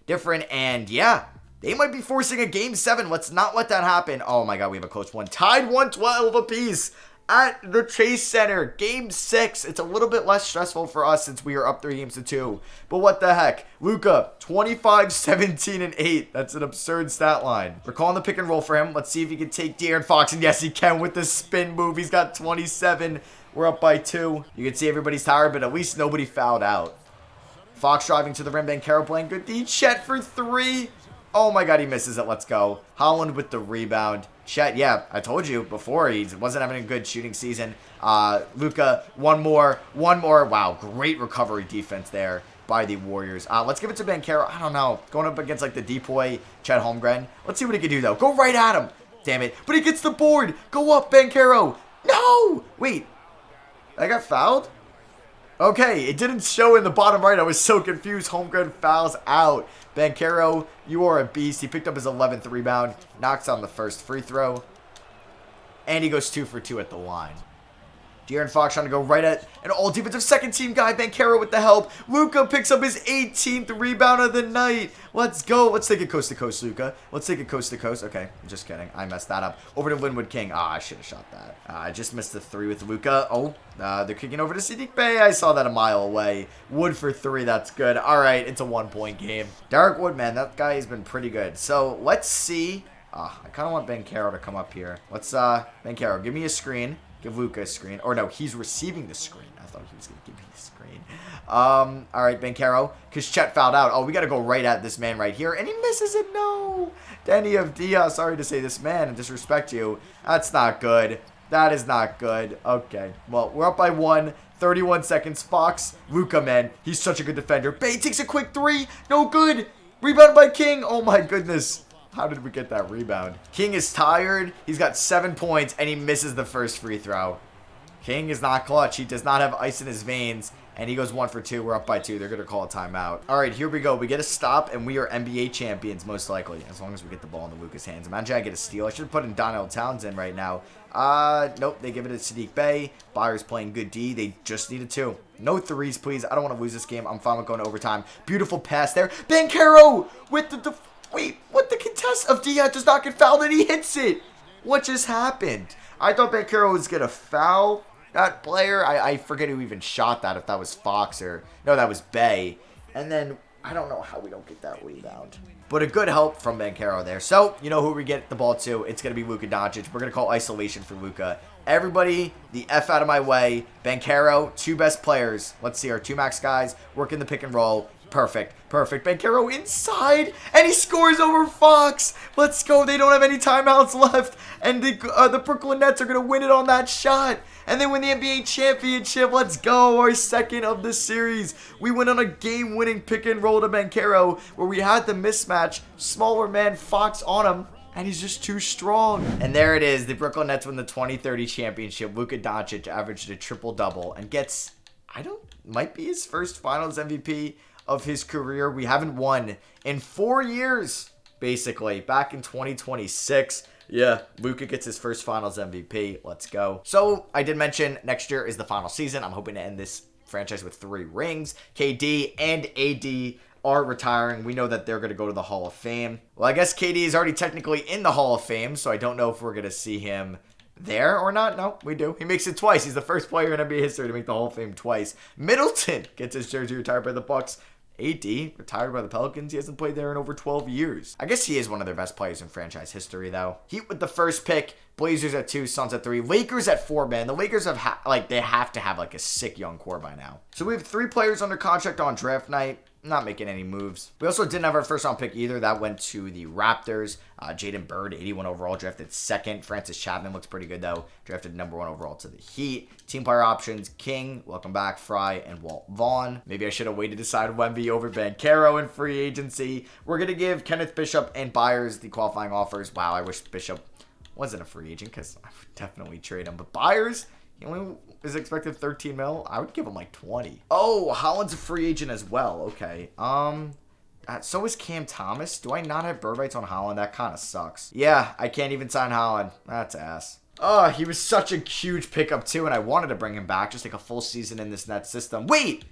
different. And yeah, they might be forcing a Game 7. Let's not let that happen. Oh my God, we have a close one. Tied 112 apiece at the Chase Center. Game 6. It's a little bit less stressful for us since we are up 3-2. But what the heck? Luka, 25, 17, and 8. That's an absurd stat line. We're calling the pick and roll for him. Let's see if he can take De'Aaron Fox. And yes, he can with the spin move. He's got 27. We're up by 2. You can see everybody's tired, but at least nobody fouled out. Fox driving to the rim. Banchero playing good D. Chet for 3. Oh my God, he misses it. Let's go. Holland with the rebound. Chet, yeah, I told you before, he wasn't having a good shooting season. Luka, one more. Wow, great recovery defense there by the Warriors. Let's give it to Banchero. I don't know. Going up against the depoy Chet Holmgren. Let's see what he can do, though. Go right at him. Damn it. But he gets the board. Go up, Banchero. No! Wait. I got fouled? Okay, it didn't show in the bottom right. I was so confused. Holmgren fouls out. Banchero, you are a beast. He picked up his 11th rebound. Knocks on the first free throw. And he goes 2 for 2 at the line. De'Aaron Fox trying to go right at an all-defensive second-team guy. Banchero with the help. Luka picks up his 18th rebound of the night. Let's go. Let's take it coast to coast, Luka. Let's take it coast to coast. Okay, I'm just kidding. I messed that up. Over to Linwood King. I should have shot that. I just missed the 3 with Luka. Oh, they're kicking over to Sadiq Bey. I saw that a mile away. Wood for 3. That's good. All right, it's a 1-point game. Derek Wood, man, that guy has been pretty good. So let's see. I kind of want Banchero to come up here. Let's, Banchero, give me a screen. Give Luka a screen. Or no, he's receiving the screen. I thought he was going to give me the screen. All right, Banchero, because Chet fouled out. Oh, we got to go right at this man right here. And he misses it. No. Danny of Dia, sorry to say this man and disrespect you. That's not good. That is not good. Okay. Well, we're up by 1. 31 seconds. Fox. Luka, man. He's such a good defender. Bay takes a quick 3. No good. Rebound by King. Oh, my goodness. How did we get that rebound? King is tired. He's got 7 points, and he misses the first free throw. King is not clutch. He does not have ice in his veins, and he goes 1 for 2. We're up by 2. They're going to call a timeout. All right, here we go. We get a stop, and we are NBA champions, most likely, as long as we get the ball in Luka's hands. Imagine I get a steal. I should have put in Donnell Townsend right now. Nope, they give it to Sadiq Bey. Bayer's playing good D. They just needed 2. No 3s, please. I don't want to lose this game. I'm fine with going to overtime. Beautiful pass there. Banchero with the... Wait, what? The contest of Dia does not get fouled and he hits it. What just happened? I thought Banchero was going to foul that player. I forget who even shot that, if that was Fox or... No, that was Bay. And then, I don't know how we don't get that rebound. But a good help from Banchero there. So, you know who we get the ball to. It's going to be Luka Doncic. We're going to call isolation for Luka. Everybody, the F out of my way. Banchero, 2 best players. Let's see our 2 max guys. Working the pick and roll. Perfect. Perfect. Banchero inside. And he scores over Fox. Let's go. They don't have any timeouts left. And the Brooklyn Nets are going to win it on that shot. And they win the NBA championship. Let's go. Our second of the series. We went on a game-winning pick and roll to Banchero where we had the mismatch. Smaller man Fox on him. And he's just too strong. And there it is. The Brooklyn Nets win the 2030 championship. Luka Doncic averaged a triple-double and gets, might be his first finals MVP of his career. We haven't won in 4 years, basically. Back in 2026. Yeah, Luka gets his first finals MVP. Let's go. So, I did mention next year is the final season. I'm hoping to end this franchise with 3 rings. KD and AD are retiring. We know that they're going to go to the Hall of Fame. Well, I guess KD is already technically in the Hall of Fame, so I don't know if we're going to see him there or not. No, we do. He makes it twice. He's the first player in NBA history to make the Hall of Fame twice. Middleton gets his jersey retired by the Bucks. AD, retired by the Pelicans. He hasn't played there in over 12 years. I guess he is one of their best players in franchise history, though. Heat with the first pick. Blazers at 2, Suns at 3. Lakers at 4, man. The Lakers have, they have to have, a sick young core by now. So we have 3 players under contract on draft night. Not making any moves. We also didn't have our first round pick either. That went to the Raptors. Jaden Bird, 81 overall, drafted 2nd. Francis Chapman looks pretty good, though. Drafted number 1 overall to the Heat. Team player options, King, welcome back, Fry, and Walt Vaughn. Maybe I should have waited to decide Wemby over Banchero in free agency. We're going to give Kenneth Bishop and Byers the qualifying offers. Wow, I wish Bishop wasn't a free agent because I would definitely trade him. But Byers, he only is expected 13 mil. I would give him 20. Oh, Holland's a free agent as well. Okay. So is Cam Thomas. Do I not have bird rights on Holland? That kind of sucks. Yeah, I can't even sign Holland. That's ass. Oh, he was such a huge pickup too, and I wanted to bring him back. Just a full season in this net system. Wait!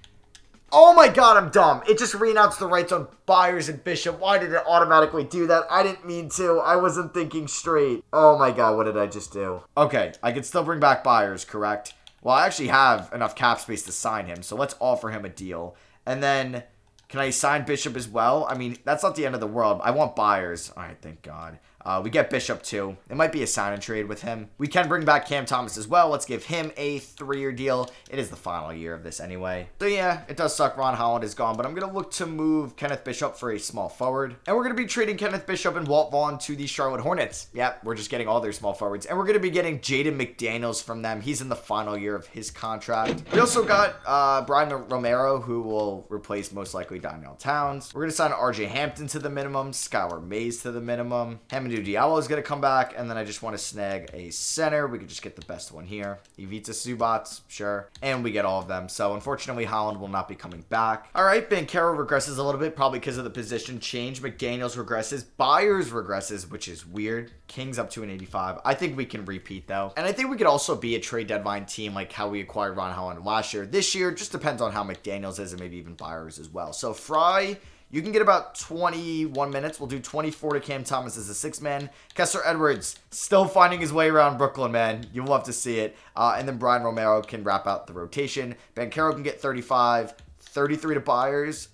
Oh my god, I'm dumb. It just re-announced the rights on Byers and Bishop. Why did it automatically do that? I didn't mean to. I wasn't thinking straight. Oh my god, what did I just do? Okay, I can still bring back Byers, correct? Well, I actually have enough cap space to sign him, so let's offer him a deal. And then, can I sign Bishop as well? I mean, that's not the end of the world. I want Byers. All right, thank God. We get Bishop too. It might be a sign and trade with him. We can bring back Cam Thomas as well. Let's give him a 3-year deal. It is the final year of this anyway. So yeah, it does suck Ron Holland is gone, but I'm going to look to move Kenneth Bishop for a small forward. And we're going to be trading Kenneth Bishop and Walt Vaughn to the Charlotte Hornets. Yep, we're just getting all their small forwards. And we're going to be getting Jaden McDaniels from them. He's in the final year of his contract. We also got Brian Romero, who will replace most likely Donnell Towns. We're going to sign RJ Hampton to the minimum, Skylar Mays to the minimum. Hammond do. Diallo is going to come back, and then I just want to snag a center. We could just get the best one here. Ivica Subats, sure. And we get all of them. So, unfortunately, Holland will not be coming back. All right, Banchero regresses a little bit, probably because of the position change. McDaniels regresses. Byers regresses, which is weird. King's up to an 85. I think we can repeat, though. And I think we could also be a trade deadline team like how we acquired Ron Holland last year. This year, just depends on how McDaniels is and maybe even Byers as well. So, Fry... You can get about 21 minutes. We'll do 24 to Cam Thomas as a 6-man. Kessler Edwards still finding his way around Brooklyn, man. You'll love to see it. And then Brian Romero can wrap out the rotation. Banchero can get 35, 33 to Byers,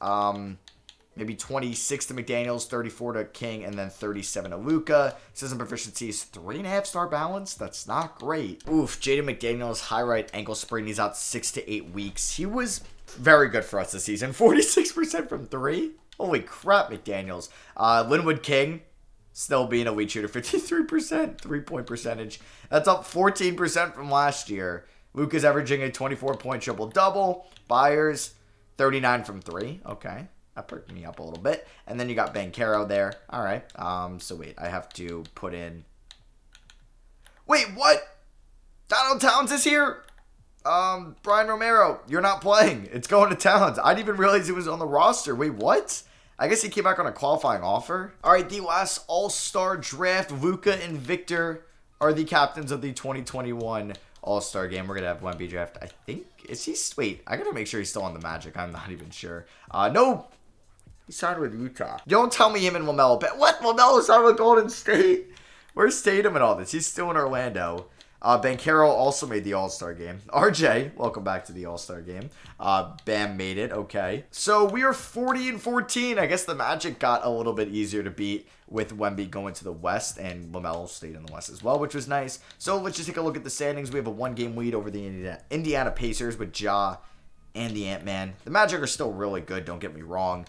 maybe 26 to McDaniels, 34 to King, and then 37 to Luka. System proficiency is 3.5-star balance. That's not great. Oof, Jaden McDaniels, high right ankle sprain. He's out 6 to 8 weeks. He was very good for us this season. 46% from 3. Holy crap, McDaniels. Linwood King, still being a lead shooter. 53% three-point percentage. That's up 14% from last year. Luka's averaging a 24-point triple-double. Byers, 39 from 3. Okay, that perked me up a little bit. And then you got Banchero there. All right. So wait, I have to put in... Wait, what? Donald Towns is here? Brian Romero, you're not playing. It's going to Towns. I didn't even realize he was on the roster. Wait, what? I guess he came back on a qualifying offer. All right, the last All-Star draft. Luka and Victor are the captains of the 2021 All-Star game. We're going to have Wemby draft. I think, is he, wait, I got to make sure he's still on the Magic. I'm not even sure. No, he signed with Utah. Don't tell me him and LaMelo. What? LaMelo signed with Golden State? Where's Tatum and all this? He's still in Orlando. Banchero also made the All-Star game. RJ, welcome back to the All-Star game. Bam made it. Okay. So we are 40-14. I guess the Magic got a little bit easier to beat with Wemby going to the West, and LaMelo stayed in the West as well, which was nice. So let's just take a look at the standings. We have a 1-game lead over the Indiana Pacers with Ja and the Ant-Man. The Magic are still really good, don't get me wrong.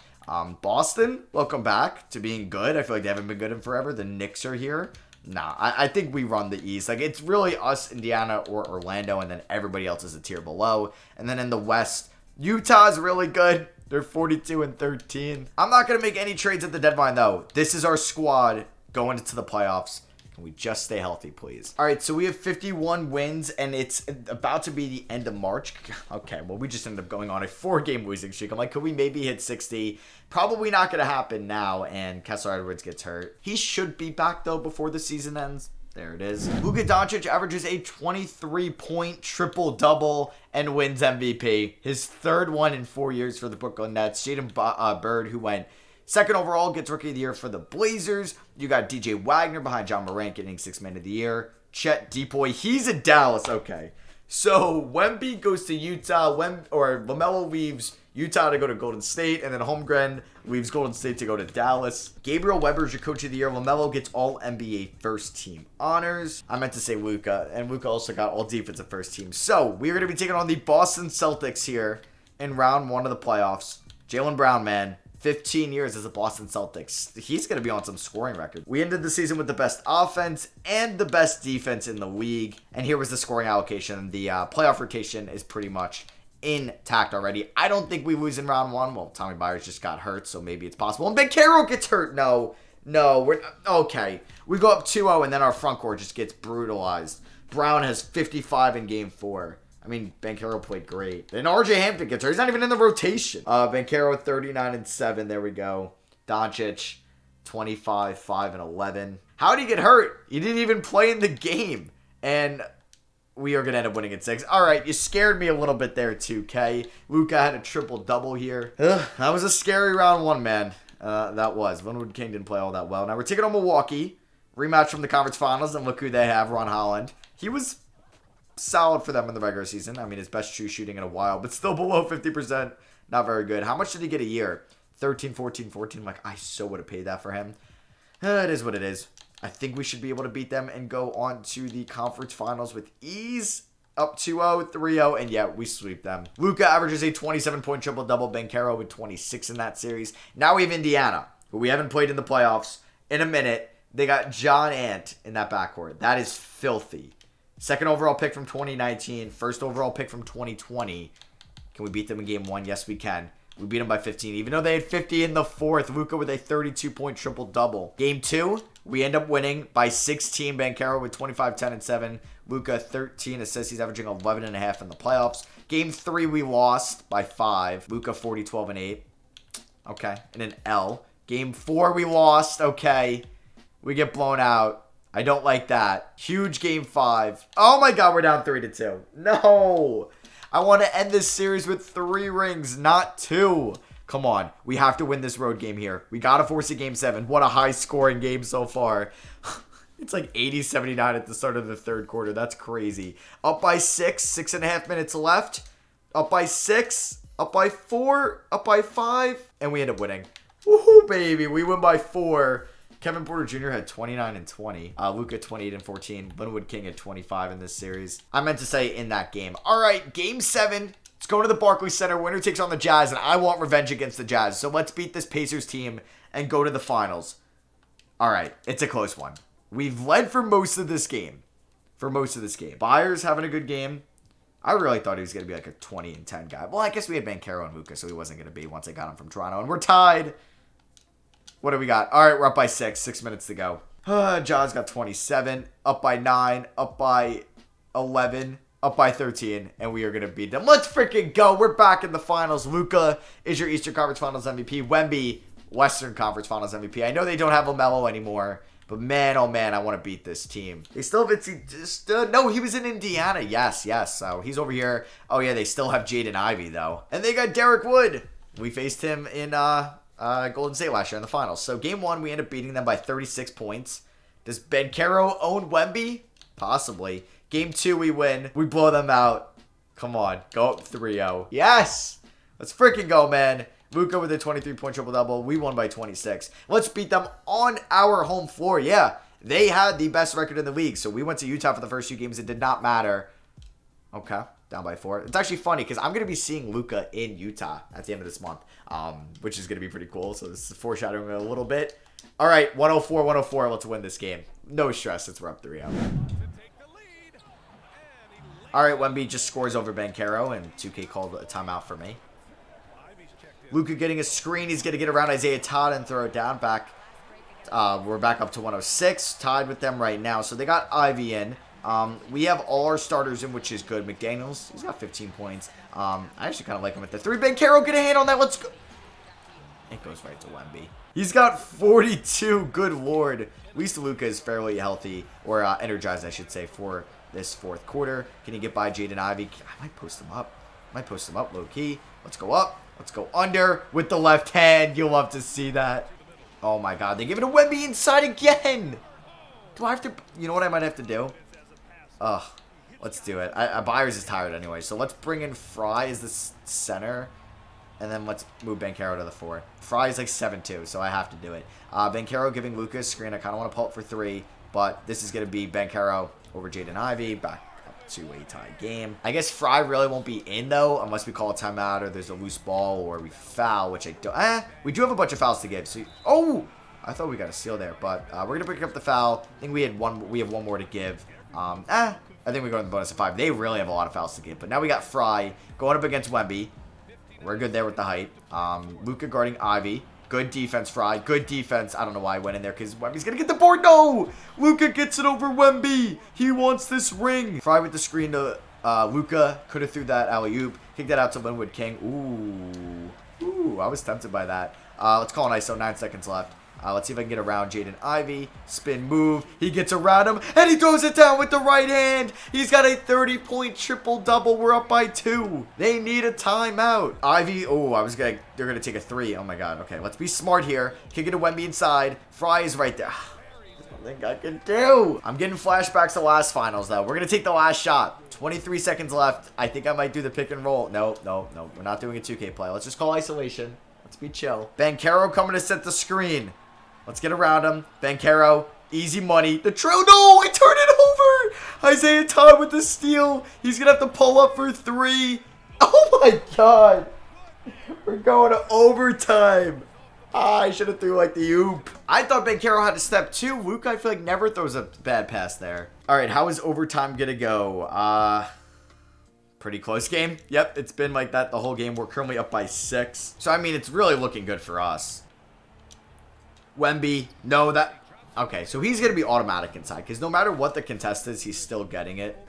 Boston, welcome back to being good. I feel like they haven't been good in forever. The Knicks are here. Nah, I think we run the East. Like, it's really us, Indiana, or Orlando, and then everybody else is a tier below. And then in the West, Utah's really good. They're 42-13. I'm not going to make any trades at the deadline, though. This is our squad going into the playoffs. Can we just stay healthy, please? All right, so we have 51 wins, and it's about to be the end of March. Okay, well, we just ended up going on a 4-game losing streak. I'm like, could we maybe hit 60? Probably not going to happen now, and Kessler Edwards gets hurt. He should be back, though, before the season ends. There it is. Luka Doncic averages a 23-point triple-double and wins MVP. His third one in 4 years for the Brooklyn Nets. Jaden Bird, who went second overall, gets Rookie of the Year for the Blazers. You got DJ Wagner behind John Morant getting 6th Man of the Year. Chet Depoy, he's in Dallas. Okay. So Wemby goes to Utah. LaMelo leaves Utah to go to Golden State. And then Holmgren leaves Golden State to go to Dallas. Gabriel Weber's your Coach of the Year. LaMelo gets all NBA first team honors. I meant to say Luka. And Luka also got all defensive first team. So we're going to be taking on the Boston Celtics here in round 1 of the playoffs. Jaylen Brown, man. 15 years as a Boston Celtics. He's going to be on some scoring record. We ended the season with the best offense and the best defense in the league. And here was the scoring allocation. The playoff rotation is pretty much intact already. I don't think we lose in round 1. Well, Tommy Byers just got hurt, so maybe it's possible. And Banchero gets hurt. No, we're okay. We go up 2-0, and then our front court just gets brutalized. Brown has 55 in game 4. I mean, Banchero played great. Then RJ Hampton gets hurt. He's not even in the rotation. Banchero 39-7. There we go. Doncic 25, 5, and 11. How did he get hurt? He didn't even play in the game. And we are going to end up winning at 6. All right, you scared me a little bit there, 2K. Luka had a triple-double here. That was a scary round 1, man. That was. Linwood King didn't play all that well. Now we're taking on Milwaukee. Rematch from the conference finals. And look who they have, Ron Holland. He was solid for them in the regular season. I mean, his best true shooting in a while, but still below 50%. Not very good. How much did he get a year? 13, 14, 14. Like, I so would have paid that for him. It is what it is. I think we should be able to beat them and go on to the conference finals with ease. Up 2-0, 3-0, and yeah, we sweep them. Luka averages a 27-point triple-double. Banchero with 26 in that series. Now we have Indiana, who we haven't played in the playoffs in a minute. They got John Ant in that backcourt. That is filthy. Second overall pick from 2019. First overall pick from 2020. Can we beat them in game 1? Yes, we can. We beat them by 15, even though they had 50 in the fourth. Luka with a 32-point triple-double. Game 2, we end up winning by 16. Banchero with 25, 10, and 7. Luka 13 assists. He's averaging 11.5 in the playoffs. Game 3, we lost by 5. Luka 40, 12, and 8. Okay, and an L. Game 4, we lost. Okay, we get blown out. I don't like that. Huge game 5. Oh my God, we're down 3-2. No. I want to end this series with 3 rings, not 2. Come on. We have to win this road game here. We got to force a game 7. What a high-scoring game so far. It's like 80-79 at the start of the third quarter. That's crazy. Up by 6, 6.5 minutes left. Up by 6, up by 4, up by 5, and we end up winning. Woohoo, baby. We win by 4. Kevin Porter Jr. had 29 and 20. Luka 28 and 14. Linwood King had 25 in this series. I meant to say in that game. All right, game 7. Let's go to the Barclays Center. Winner takes on the Jazz, and I want revenge against the Jazz. So let's beat this Pacers team and go to the finals. All right, it's a close one. We've led for most of this game. Byers having a good game. I really thought he was going to be like a 20 and 10 guy. Well, I guess we had Banchero and Luka, so he wasn't going to be once I got him from Toronto. And we're tied. What do we got? All right, we're up by 6. 6 minutes to go. Jazz got 27. Up by 9. Up by 11. Up by 13. And we are going to beat them. Let's freaking go. We're back in the finals. Luka is your Eastern Conference Finals MVP. Wemby, Western Conference Finals MVP. I know they don't have LaMelo anymore. But man, oh man, I want to beat this team. They still have Itzy. No, he was in Indiana. Yes. So he's over here. Oh yeah, they still have Jaden Ivey though. And they got Derek Wood. We faced him in Golden State last year in the finals. So game 1, we end up beating them by 36 points. Does Banchero own Wemby? Possibly. Game 2, we win. We blow them out. Come on. Go up 3-0. Yes! Let's freaking go, man. Luka with a 23-point triple-double. We won by 26. Let's beat them on our home floor. Yeah, they had the best record in the league. So we went to Utah for the first 2 games. It did not matter. Okay. Down by 4. It's actually funny because I'm going to be seeing Luka in Utah at the end of this month, which is going to be pretty cool. So this is foreshadowing a little bit. All right, 104. Let's win this game. No stress since we're up 3-0. All right, Wemby just scores over Banchero, and 2K called a timeout for me. Luka getting a screen. He's going to get around Isaiah Todd and throw it down. We're back up to 106. Tied with them right now. So they got Ivy in. We have all our starters in, which is good. McDaniels, he's got 15 points. I actually kind of like him at the 3. Banchero, get a hand on that. Let's go. It goes right to Wemby. He's got 42. Good Lord. At least Luka is fairly healthy, or energized, I should say, for this fourth quarter. Can he get by Jaden Ivey? I might post him up. Low key. Let's go up. Let's go under with the left hand. You'll love to see that. Oh my God. They give it to Wemby inside again. Do I have to? You know what I might have to do? Ugh. Let's do it. Byers is tired anyway, so let's bring in Fry as the center, and then let's move Banchero to the 4. Fry is like 7'2", so I have to do it. Banchero giving Luka a screen. I kind of want to pull it for 3, but this is going to be Banchero over Jaden Ivey. Back up to a tie game. I guess Fry really won't be in, though, unless we call a timeout or there's a loose ball or we foul, which I don't. We do have a bunch of fouls to give. So, I thought we got a steal there, but we're going to pick up the foul. I think we have one more to give. I think we go in the bonus of 5. They really have a lot of fouls to give. But now we got Fry going up against Wemby. We're good there with the height. Luka guarding Ivy. Good defense, Fry. Good defense. I don't know why I went in there because Wemby's going to get the board. No! Luka gets it over Wemby. He wants this ring. Fry with the screen to Luka. Could have threw that alley-oop. Kicked that out to Linwood King. Ooh, I was tempted by that. Let's call an ISO. 9 seconds left. Let's see if I can get around Jaden Ivey. Spin move. He gets around him, and he throws it down with the right hand. He's got a 30-point triple-double. We're up by 2. They need a timeout. Ivy, they're going to take a 3. Oh, my God. Okay, let's be smart here. Kick it to Wemby inside. Fry is right there. There's nothing I can do. I'm getting flashbacks to last finals, though. We're going to take the last shot. 23 seconds left. I think I might do the pick and roll. No. We're not doing a 2K play. Let's just call isolation. Let's be chill. Banchero coming to set the screen. Let's get around him. Banchero, easy money. The trail, no, I turned it over. Isaiah Todd with the steal. He's going to have to pull up for 3. Oh, my God. We're going to overtime. I should have threw like the oop. I thought Banchero had to step 2. Luke, I feel like, never throws a bad pass there. All right, how is overtime going to go? Pretty close game. Yep, it's been like that the whole game. We're currently up by 6. So, I mean, it's really looking good for us. Wemby. No, that... Okay, so he's going to be automatic inside. Because no matter what the contest is, he's still getting it.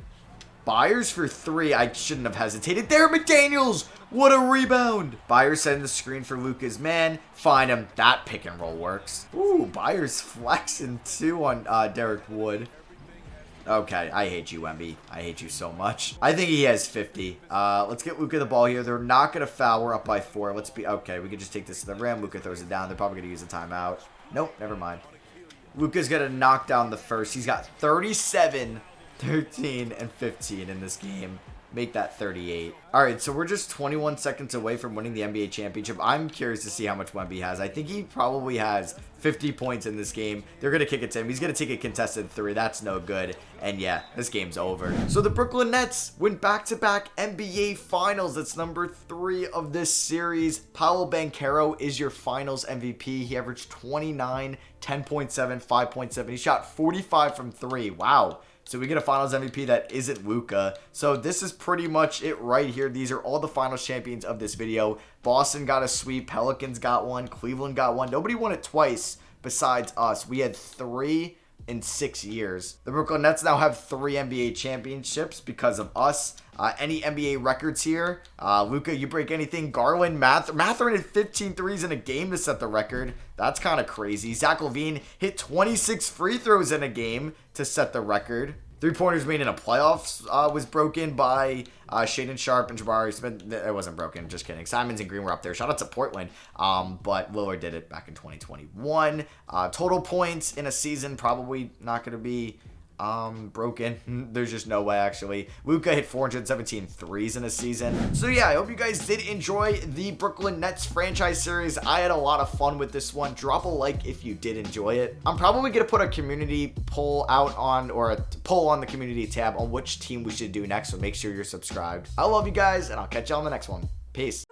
Byers for 3. I shouldn't have hesitated. There, McDaniels. What a rebound. Byers setting the screen for Luka's man. Find him. That pick and roll works. Ooh, Byers flexing too on Derek Wood. Okay, I hate you, Wemby. I hate you so much. I think he has 50. Let's get Luka the ball here. They're not going to foul. We're up by 4. Let's be... Okay, we can just take this to the rim. Luka throws it down. They're probably going to use a timeout. Nope, never mind. Luka's going to knock down the first. He's got 37, 13, and 15 in this game. Make that 38. All right, so we're just 21 seconds away from winning the NBA championship. I'm curious to see how much Wemby has. I think he probably has 50 points in this game. They're going to kick it to him. He's going to take a contested 3. That's no good. And yeah, this game's over. So the Brooklyn Nets win back-to-back NBA Finals. That's number 3 of this series. Paolo Banchero is your Finals MVP. He averaged 29, 10.7, 5.7. He shot 45 from 3. Wow. So we get a Finals MVP that isn't Luka. So this is pretty much it right here. These are all the Finals champions of this video. Boston got a sweep. Pelicans got one. Cleveland got one. Nobody won it twice besides us. We had 3 in 6 years. The Brooklyn Nets now have 3 NBA championships because of us. Any NBA records here? Luka, you break anything? Garland, Mathurin hit 15 threes in a game to set the record. That's kind of crazy. Zach LaVine hit 26 free throws in a game to set the record. 3-pointers made in a playoffs was broken by Shaedon Sharpe and Jabari Smith. It wasn't broken, just kidding. Simons and Green were up there. Shout out to Portland. But Lillard did it back in 2021. Total points in a season, probably not going to be broken. There's just no way, actually. Luka hit 417 threes in a season. So yeah, I hope you guys did enjoy the Brooklyn Nets franchise series. I had a lot of fun with this one. Drop a like if you did enjoy it. I'm probably gonna put a community poll out on, or a poll on the community tab on which team we should do next, so make sure you're subscribed. I love you guys, and I'll catch you on the next one. Peace.